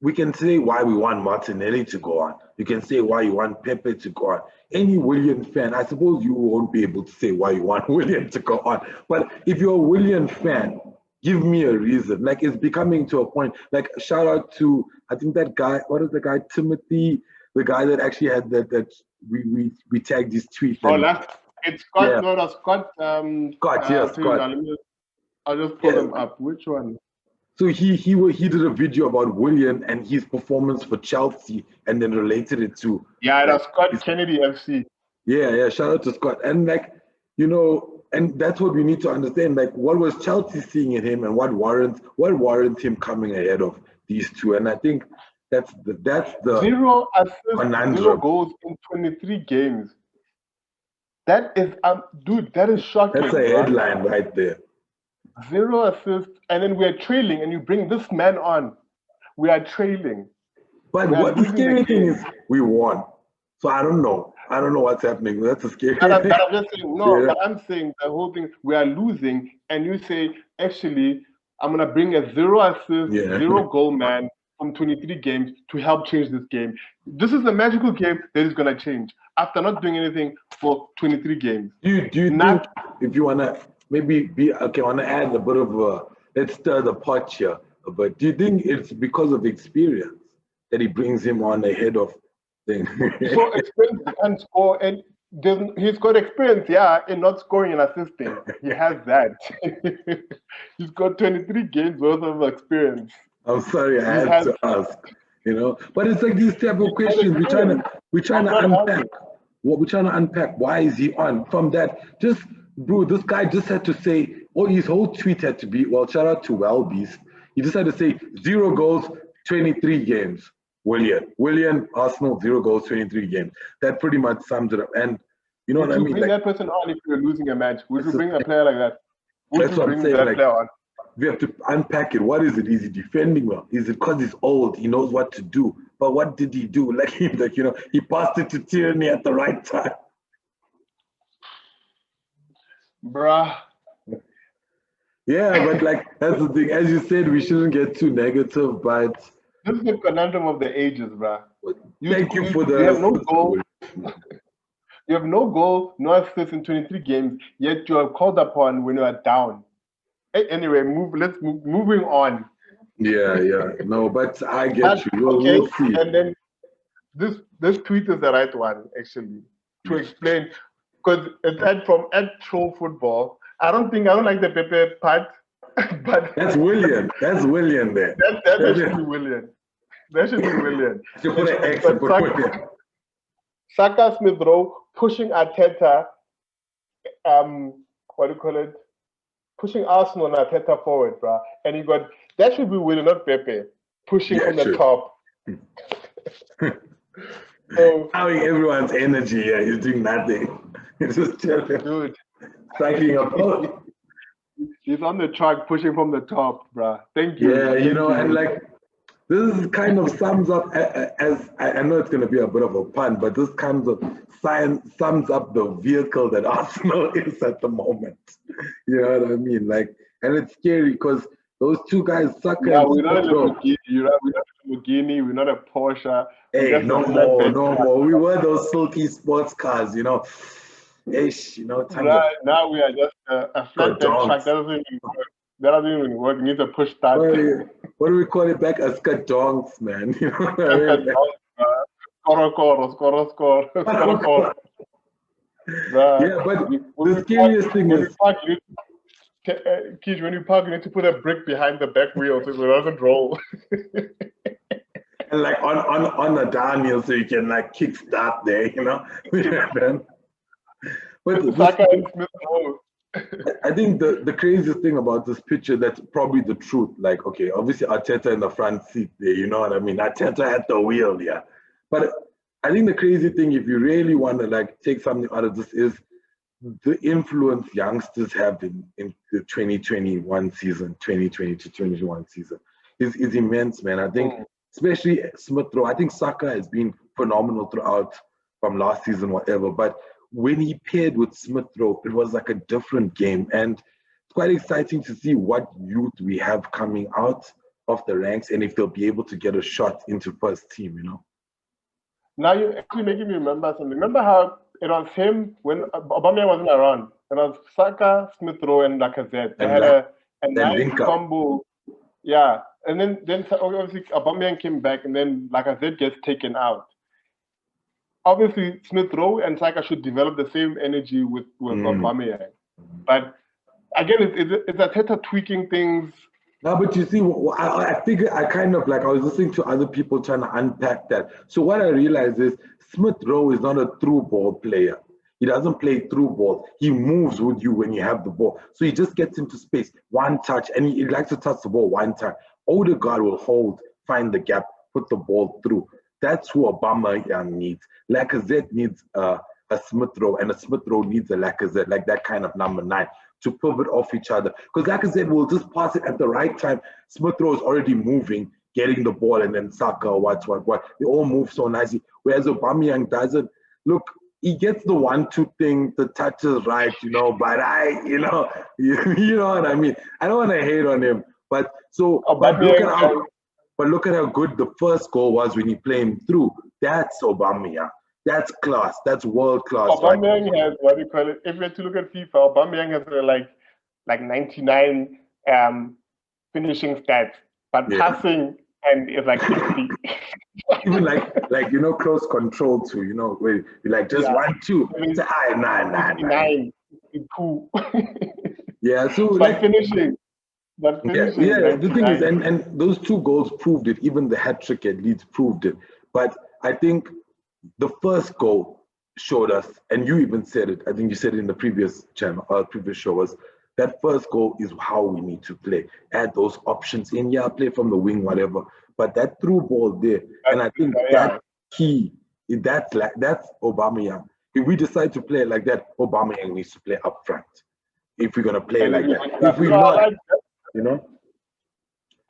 We can say why we want Martinelli to go on. You can say why you want Pepe to go on. Any Willian fan, I suppose you won't be able to say why you want Willian to go on. But if you're a Willian fan, give me a reason. Like it's becoming to a point. Like shout out to I think that guy. What is the guy? Timothy, the guy that actually had that we tagged his tweet. It's Scott. Yeah. No, Scott. Scott. Yes, Scott. I'll just pull them up. Which one? So he did a video about Willian and his performance for Chelsea and then related it to that's Scott Kennedy FC. Yeah, shout out to Scott. And like, you know, and that's what we need to understand. Like what was Chelsea seeing in him and what warrants him coming ahead of these two? And I think that's the 0 assists, 0 goals in 23 games. That is dude, that is shocking. That's a headline right there. 0 assists, and then we're trailing, and you bring this man on. We are trailing. But what the scary thing is, we won. So I don't know. I don't know what's happening. That's a scary thing. I'm just saying, but I'm saying the whole thing, we are losing, and you say, actually, I'm going to bring a 0 assist, 0 goal man from 23 games to help change this game. This is a magical game that is going to change after not doing anything for 23 games. Do you think if you want to maybe I want to add a bit of let's stir the pot here. But do you think it's because of experience that he brings him on ahead of things? So experience can score, and he's got experience, in not scoring and assisting. He has that. He's got 23 games worth of experience. I'm sorry, I had to ask. You know, but it's like these type of questions we're trying to unpack. what we're trying to unpack. Why is he on? From that, just bro, this guy just had to say, his whole tweet had to be, well, shout out to Welbeast. He just had to say 0 goals, 23 games. Willian, Arsenal, 0 goals, 23 games. That pretty much sums it up. And you know what I mean? Bring that person on if you're losing a match. Would you bring a player like that? That's what I'm saying. Like, we have to unpack it. What is it? Is he defending well? Is it because he's old? He knows what to do. But what did he do? Like he passed it to Tierney at the right time. Bruh. Yeah, but like that's the thing. As you said, we shouldn't get too negative, but this is the conundrum of the ages, bruh. Thank you for the. You have no goal. You have no goal, no assist in 23 games, yet you are called upon when you are down. Anyway, moving on. Yeah. No, but I get you. Okay, we'll see. And then this tweet is the right one, actually, to explain, because it's from @trollfootball. I don't like the Pepe part, but that's Willian. That's Willian there. That should be Willian. That should be Willian. You put an X and put Willian. Saka, Smith Rowe pushing Arteta, what do you call it? Pushing Arsenal and Arteta forward, bruh. And you got, that should be Willian, not Pepe, pushing from the top. So, having everyone's energy, yeah, he's doing nothing. He's just chilling. Dude. Cycling up. He's on the track pushing from the top, bruh. Thank you. Yeah, and like, this kind of sums up, as I know it's going to be a bit of a pun, but this kind of sums up the vehicle that Arsenal is at the moment. You know what I mean? Like, and it's scary because those two guys, Saka and we're not a Lamborghini, we're not a Porsche. Hey, no more. We were those silky sports cars, Ish, right, now we are just a flatbed truck. That doesn't even work. You need to push start. What do we call it back? A skadonks, man. Score. Yeah, but the scariest thing is... Kish, when you park, you need to put a brick behind the back wheel so it doesn't roll. And like on a downhill so you can like kick start there, But Saka and Smith Rowe. I think the craziest thing about this picture, that's probably the truth. Like, okay, obviously Arteta in the front seat there, you know what I mean? Arteta at the wheel, yeah. But I think the crazy thing, if you really want to like take something out of this, is the influence youngsters have in the 2021 season, 2020 to 2021 season is immense, man. I think, especially Smith Rowe, I think Saka has been phenomenal throughout from last season, whatever. But when he paired with Smith Rowe, it was like a different game. And it's quite exciting to see what youth we have coming out of the ranks and if they'll be able to get a shot into first team, Now you're actually making me remember something. Remember how it was him when Aubameyang wasn't around? It was Saka, Smith Rowe, and Lacazette. They had a nice combo. Yeah. And then obviously Aubameyang came back and then Lacazette gets taken out. Obviously, Smith Rowe and Saka should develop the same energy with Aubameyang. But again, it's Arteta tweaking things. No, but you see, I figure I was listening to other people trying to unpack that. So what I realized is Smith Rowe is not a through ball player. He doesn't play through ball. He moves with you when you have the ball. So he just gets into space, one touch, and he likes to touch the ball one time. Odegaard will hold, find the gap, put the ball through. That's who Aubameyang needs. Lacazette needs a Smith Rowe, and a Smith Rowe needs a Lacazette, like that kind of number 9, to pivot off each other. Because Lacazette will just pass it at the right time. Smith Rowe is already moving, getting the ball, and then Saka, what. They all move so nicely. Whereas Aubameyang doesn't. Look, he gets the 1-2 thing, the touch is right, but you know what I mean. I don't want to hate on him, but look at how good the first goal was when he played him through. That's Aubameyang. That's class. That's world class. Aubameyang has, what do you call it? If you had to look at FIFA, Aubameyang has like 99 finishing stats, but passing and it's like 60. Even like close control too. Where you like just 1-2. It's nine. 2. Yeah. So finishing. Yeah, the thing is, and those 2 goals proved it. Even the hat trick at Leeds proved it. But I think the first goal showed us, and you even said it, I think you said it in the previous channel, previous show, was that first goal is how we need to play. Add those options in, play from the wing, whatever. But that through ball there, and I think that key, that's Aubameyang. If we decide to play like that, Aubameyang needs to play up front. If we're gonna play like that, if we're not,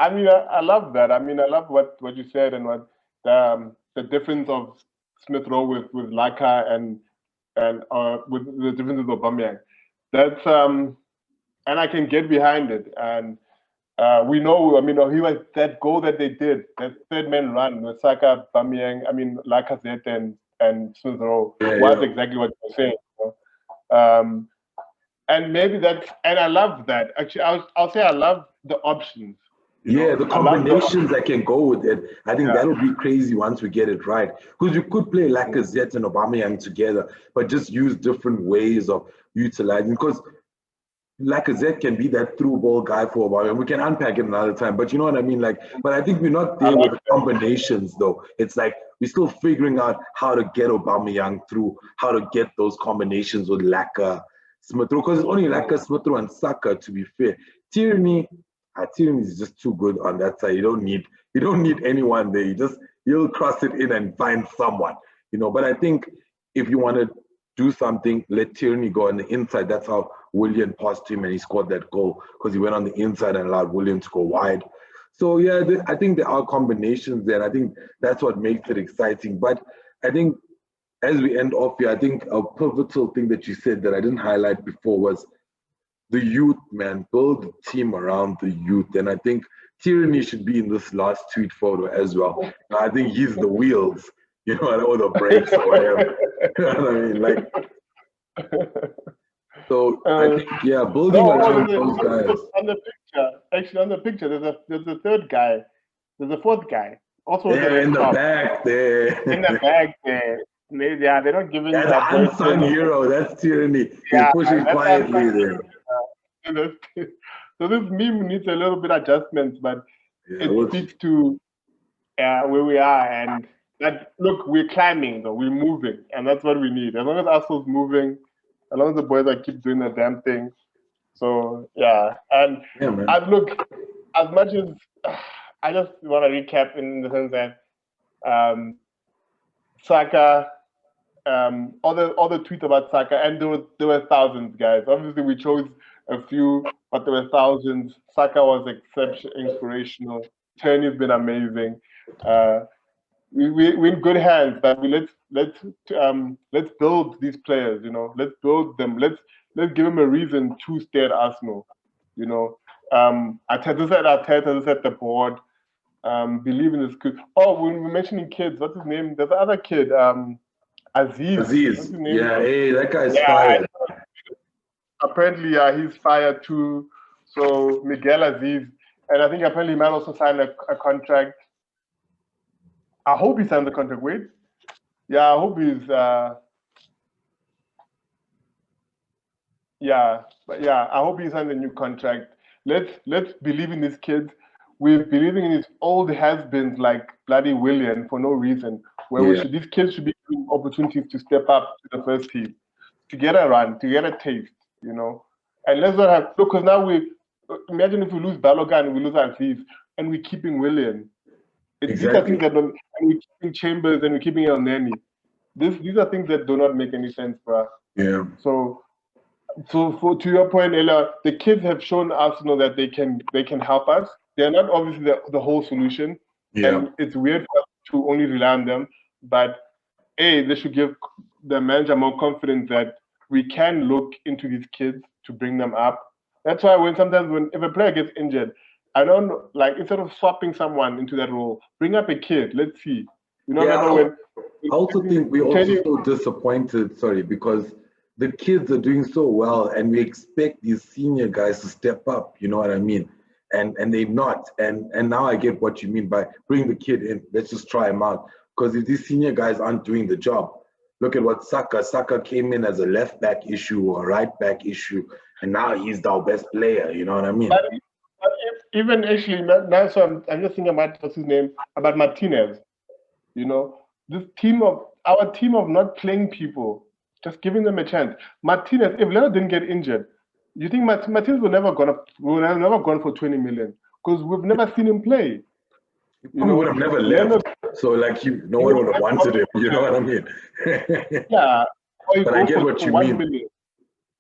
I mean, I love that. I mean, I love what you said and what the difference of Smith Rowe with Laka and with the difference of Aubameyang. That's and I can get behind it. And we know, I mean, he was that goal that they did, that third man run with Saka, Aubameyang, I mean, Lacazette and Smith Rowe was exactly what you're saying. You know? And maybe that's, and I love that. Actually, I'll say I love the options. Yeah, the combinations that can go with it. I think that'll be crazy once we get it right. Because you could play Lacazette and Aubameyang together, but just use different ways of utilizing. Because Lacazette can be that through ball guy for Aubameyang. We can unpack it another time, but you know what I mean? Like, but I think we're not there with the combinations though. It's like we're still figuring out how to get Aubameyang through, how to get those combinations with Laka, Smith Rowe, because it's only Laka, Smith Rowe, and Saka, to be fair. Tierney is just too good on that side. You don't need anyone there. You'll cross it in and find someone, you know. But I think if you want to do something, let Tierney go on the inside. That's how Willian passed him and he scored that goal, because he went on the inside and allowed Willian to go wide. So yeah, I think there are combinations there. And I think that's what makes it exciting. But I think as we end off here, I think a pivotal thing that you said that I didn't highlight before was the youth, man. Build a team around the youth. And I think Tierney should be in this last tweet photo as well. I think he's the wheels, you know, or the brakes or whatever. You know what I mean? Like, so I think, building around those guys. On the picture, there's a third guy. There's a fourth guy. Also in the back there. In the back there. They're not giving you that unsung hero. That's Tierney. He's pushing quietly there. So this meme needs a little bit of adjustments, but it speaks to where we are. And that, look, we're climbing though, we're moving, and that's what we need. As long as Arsenal's moving, as long as the boys keep doing the damn thing. So and look, as much as I just want to recap in the sense that Saka, all the tweets about Saka, and there were thousands, guys. Obviously, we chose a few, but there were thousands. Saka was inspirational. Tierney's been amazing. We're in good hands. But let's build these players. You know, let's build them. Let's give them a reason to stay at Arsenal. You know, Arteta set the board. Believe in this kid. Oh, when we're mentioning kids, what's his name? There's another kid. Aziz. What's his name? Yeah, hey, that guy's fired. Apparently, he's fired too. So Miguel Aziz, and I think apparently he might also sign a contract. I hope he signs the contract. Wait, I hope he's. I hope he signs a new contract. Let's believe in these kids. We're believing in these old has-beens like bloody Willian for no reason. These kids should be given opportunities to step up to the first team, to get a run, to get a taste, you know. And let's not have, because now imagine if we lose Balogun and we lose Aziz and we're keeping Willian. These are things that don't, and we're keeping Chambers and we're keeping El Neni. These are things that do not make any sense for us. Yeah. So to your point, Ella, the kids have shown Arsenal that they can help us. They're not obviously the whole solution, and it's weird for us to only rely on them. But they should give the manager more confidence that we can look into these kids to bring them up. That's why if a player gets injured, I don't like, instead of swapping someone into that role, bring up a kid. Let's see. You know, I also think we're also so disappointed. Sorry, because the kids are doing so well, and we expect these senior guys to step up. You know what I mean? And they're not. And now I get what you mean by bring the kid in. Let's just try him out. Because if these senior guys aren't doing the job, look at what Saka came in as a left back issue or a right back issue, and now he's our best player. You know what I mean? But even actually now, so I'm just thinking about what's his name, about Martinez. You know, our team of not playing people, just giving them a chance. Martinez, if Leonard didn't get injured, you think Martinez would never gone for 20 million? Because we've never seen him play. He would have never left. So like no one would have wanted him. You know what I mean? Yeah. But I get what you mean. 1 million.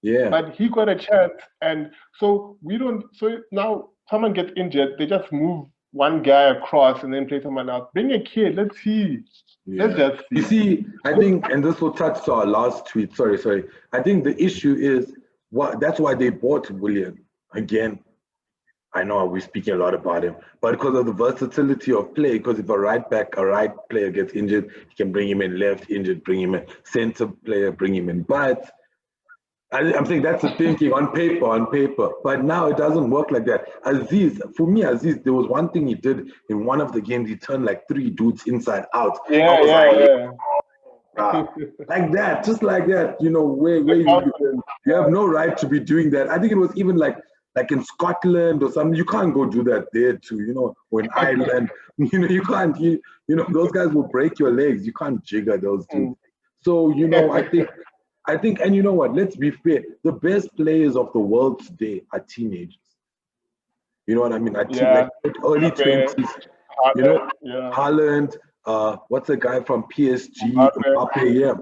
Yeah. But he got a chance, and so we don't. So now someone gets injured, they just move one guy across and then play someone else. Bring a kid. Let's see. Yeah. Let's just see. You see, I think, and this will touch to our last tweet. Sorry. I think the issue is that's why they bought Willian again. I know we're speaking a lot about him, but because of the versatility of play, because if a right player gets injured, you can bring him in, left injured, bring him in, center player, bring him in. But I'm saying that's the thinking on paper. But now it doesn't work like that. Aziz, there was one thing he did in one of the games. He turned like 3 dudes inside out. Yeah. Like that, just like that. You know, where you have no right to be doing that. I think it was even like in Scotland or something. You can't go do that there too. You know, or in Ireland. You know, you can't. You know, those guys will break your legs. You can't jigger those dudes. So you know, I think, and you know what? Let's be fair. The best players of the world today are teenagers. You know what I mean? Like early 20s. You know, Haaland. What's the guy from PSG? Mbappe, yeah.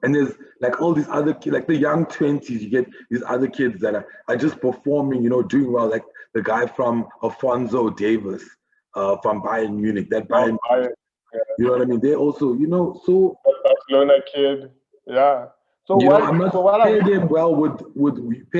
And there's like all these other kids, like the young 20s. You get these other kids that are just performing. You know, doing well. Like the guy from Alphonso Davies, from Bayern Munich. That Bayern. You know what I mean? They also, you know, so Barcelona kid. Yeah. So pair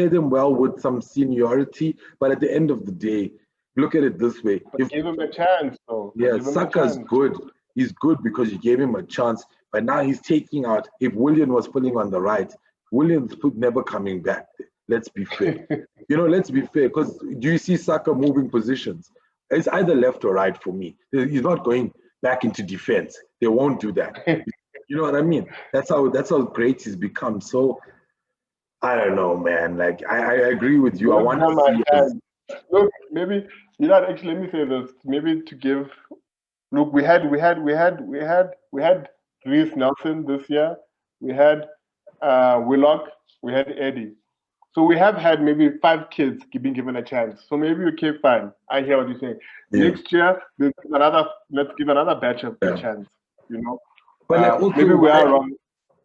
them well with some seniority, but at the end of the day, look at it this way. Give him a chance, though. Yeah, Saka's good. He's good because you gave him a chance, but now he's taking out. If Willian was pulling on the right, Willian's never coming back. Let's be fair. You know, let's be fair. Because do you see Saka moving positions? It's either left or right for me. He's not going back into defense. They won't do that. You know what I mean? That's how great he's become. So I don't know, man. Like I agree with you. I want to see. Look, maybe actually. Let me say this. Maybe to give. Look, we had Reece Nelson this year. We had Willock. We had Eddie. So we have had maybe 5 kids being given a chance. So maybe okay, fine. I hear what you're saying. Yeah. Next year, let's give another batch of a chance. You know. But like, also, maybe we are wrong.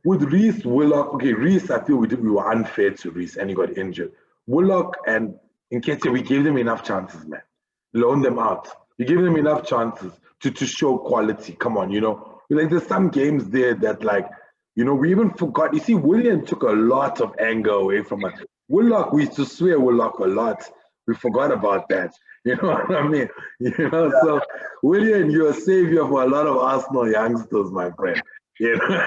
With Reece, Willock, okay, Reece, I feel we were unfair to Reece and he got injured. Willock and Nketiah, we gave them enough chances, man. Loan them out. You gave them enough chances to show quality. Come on, you know. Like there's some games there that like, you know, we even forgot. You see, Willian took a lot of anger away from us. Willock, we used to swear Willock a lot. We forgot about that. You know what I mean? You know, so Willian, you're a savior for a lot of Arsenal youngsters, my friend. You know,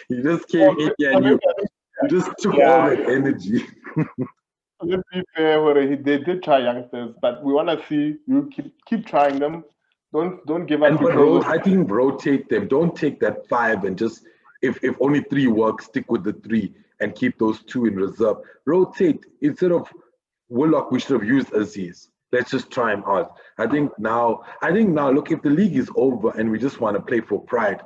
you just came in here and you just took all that energy. Let's be fair, they did try youngsters, but we want to see you keep trying them. Don't give up. I think rotate them. Don't take that 5 and just if only 3 work, stick with the 3 and keep those 2 in reserve. Rotate instead of Willock. We should have used Aziz. Let's just try him out. I think now, look, if the league is over and we just want to play for pride,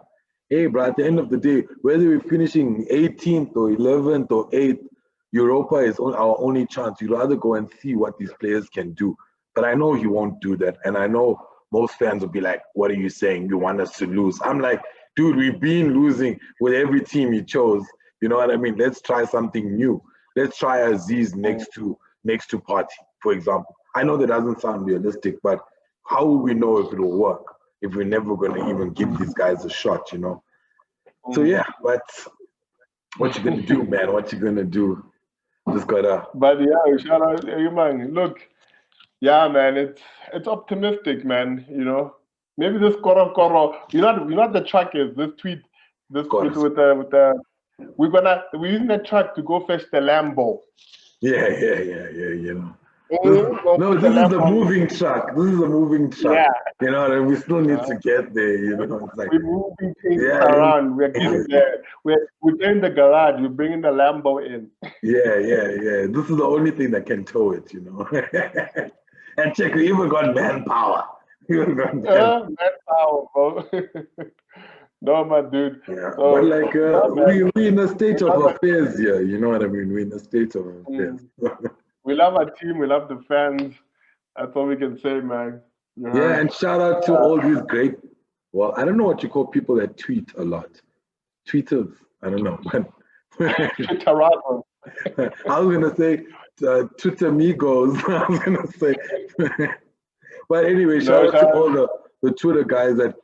hey, bro, at the end of the day, whether we're finishing 18th or 11th or 8th, Europa is our only chance. You'd rather go and see what these players can do. But I know he won't do that. And I know most fans will be like, what are you saying? You want us to lose? I'm like, dude, we've been losing with every team he chose. You know what I mean? Let's try something new. Let's try Aziz next to Partey, for example. I know that doesn't sound realistic, but how will we know if it'll work if we're never going to even give these guys a shot, you know? So, yeah, but what you going to do, man? What you going to do? Just got to... But, yeah, shout out, you man. Look, yeah, man, it's optimistic, man, you know? Maybe this Koro, you know the track is, this tweet with the... We're using the truck to go fetch the Lambo. Yeah, you know. This is the moving truck. This is a moving truck. Yeah. You know, and we still need to get there, you know. It's like, we're moving things around. We're getting there. We're in the garage. We're bringing the Lambo in. Yeah. This is the only thing that can tow it, you know. And check, we even got manpower. Manpower, bro. No, man, dude. Yeah, So, but like no, man, we in a state of love our- affairs here, you know what I mean? We're in a state of affairs. we love our team. We love the fans. That's all we can say, man. You Yeah, heard? and shout out to all these great. Well, I don't know what you call people that tweet a lot. Tweeters, I don't know, but Toronto. I was gonna say Twitter amigos. I was gonna say, but anyway, shout out to all the Twitter guys that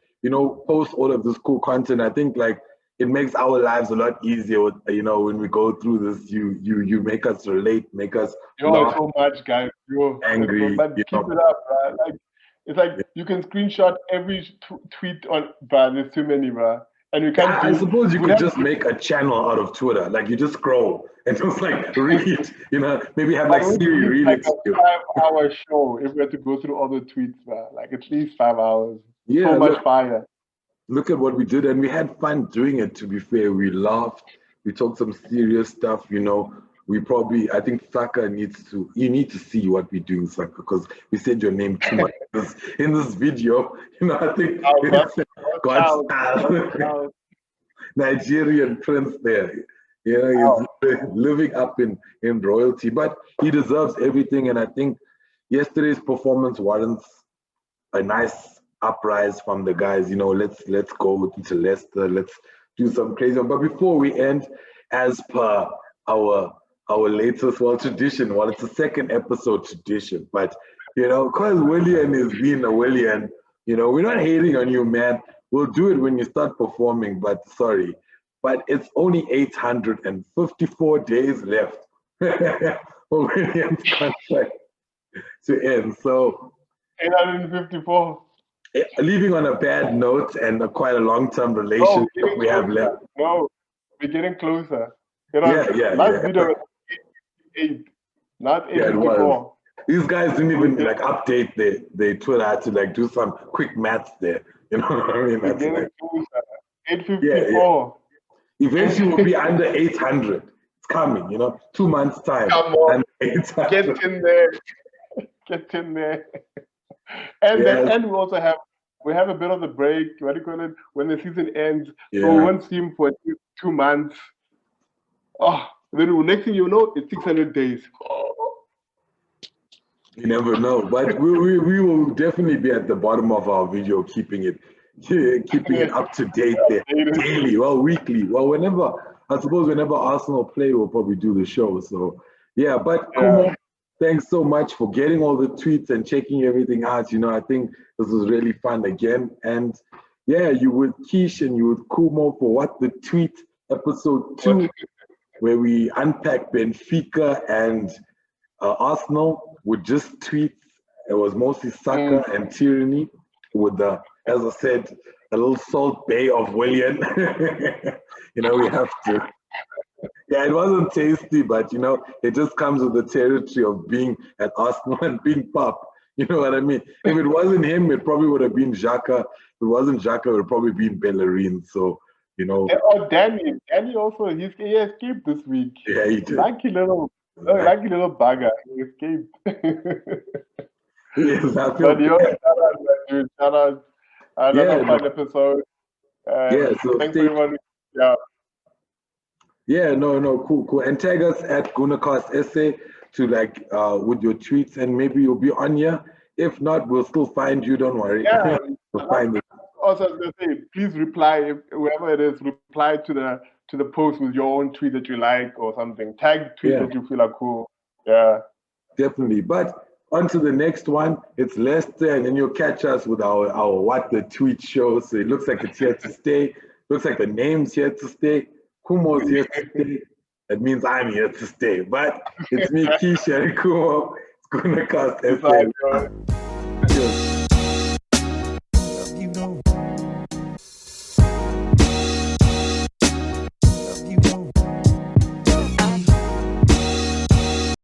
post all of this cool content. I think like it makes our lives a lot easier. When we go through this, you make us relate, make us laugh, so much, guys. angry. But keep it up, bro. Like it's like you can screenshot every tweet on, bro. There's too many, bro. And you can't. I suppose you could just make a channel out of Twitter. Like you just scroll and just like read. Maybe have like Siri read it. Like a 5-hour show if we had to go through all the tweets, bro. Like at least 5 hours. Yeah, so much fire. Look at what we did, and we had fun doing it. To be fair, we laughed. We talked some serious stuff. I think Saka you need to see what we do, Saka, because we said your name too much in this video. I think God's style. Nigerian prince there. He's living up in royalty, but he deserves everything. And I think yesterday's performance warrants a nice uprise from the guys. Let's go into Leicester. Let's do some crazy. But before we end, as per our latest tradition, it's a second episode tradition, but because Willian is being a Willian, we're not hating on you, man. We'll do it when you start performing, but sorry, but it's only 854 days left for Willian's contract to end. So 854. Leaving on a bad note and quite a long-term relationship we have left. No, we're getting closer. Last video was 8, not 854. These guys didn't even update their Twitter. I had to do some quick maths there. You know what I mean? We're getting closer. 854. Eventually we'll be under 800. It's coming, 2 months time. Come on, get in there. Get in there. And then we also have a bit of the break. What do you call it? When the season ends, so we won't see him for 2 months. Oh, then next thing you know, it's 600 days. Oh. You never know, but we will definitely be at the bottom of our video, keeping it up to date there, daily, weekly, whenever Arsenal play, we'll probably do the show. So but Khumo, thanks so much for getting all the tweets and checking everything out. I think this was really fun again, and you with Kish and you with Khumo for the tweet episode 2, where we unpack Benfica and Arsenal with just tweets. It was mostly Saka and Tierney with as I said, a little salt bay of Willian. We have to. It wasn't tasty, but it just comes with the territory of being at Arsenal and being pop. You know what I mean? If it wasn't him, it probably would have been Xhaka. If it wasn't Xhaka, it would probably been Bellerin. So, Or Danny. Danny also, he escaped this week. Yeah, he did. Lucky little bugger. He escaped. Yes, I But feel shout out, dude. Shout out. Another fun episode. So thanks everyone. Cool. And tag us at goonerCastSA to with your tweets, and maybe you'll be on here. If not, we'll still find you. Don't worry. Yeah. We'll find it. Also, please reply, whoever it is, reply to the post with your own tweet that you like or something. Tag tweets that you feel are cool. Yeah. Definitely. But on to the next one. It's Leicester, and then you'll catch us with our What the Tweet show. So it looks like it's here to stay. Looks like the name's here to stay. Khumo's here to stay. That means I'm here to stay. But it's me, Keisha, and Khumo. It's goonerCastSA.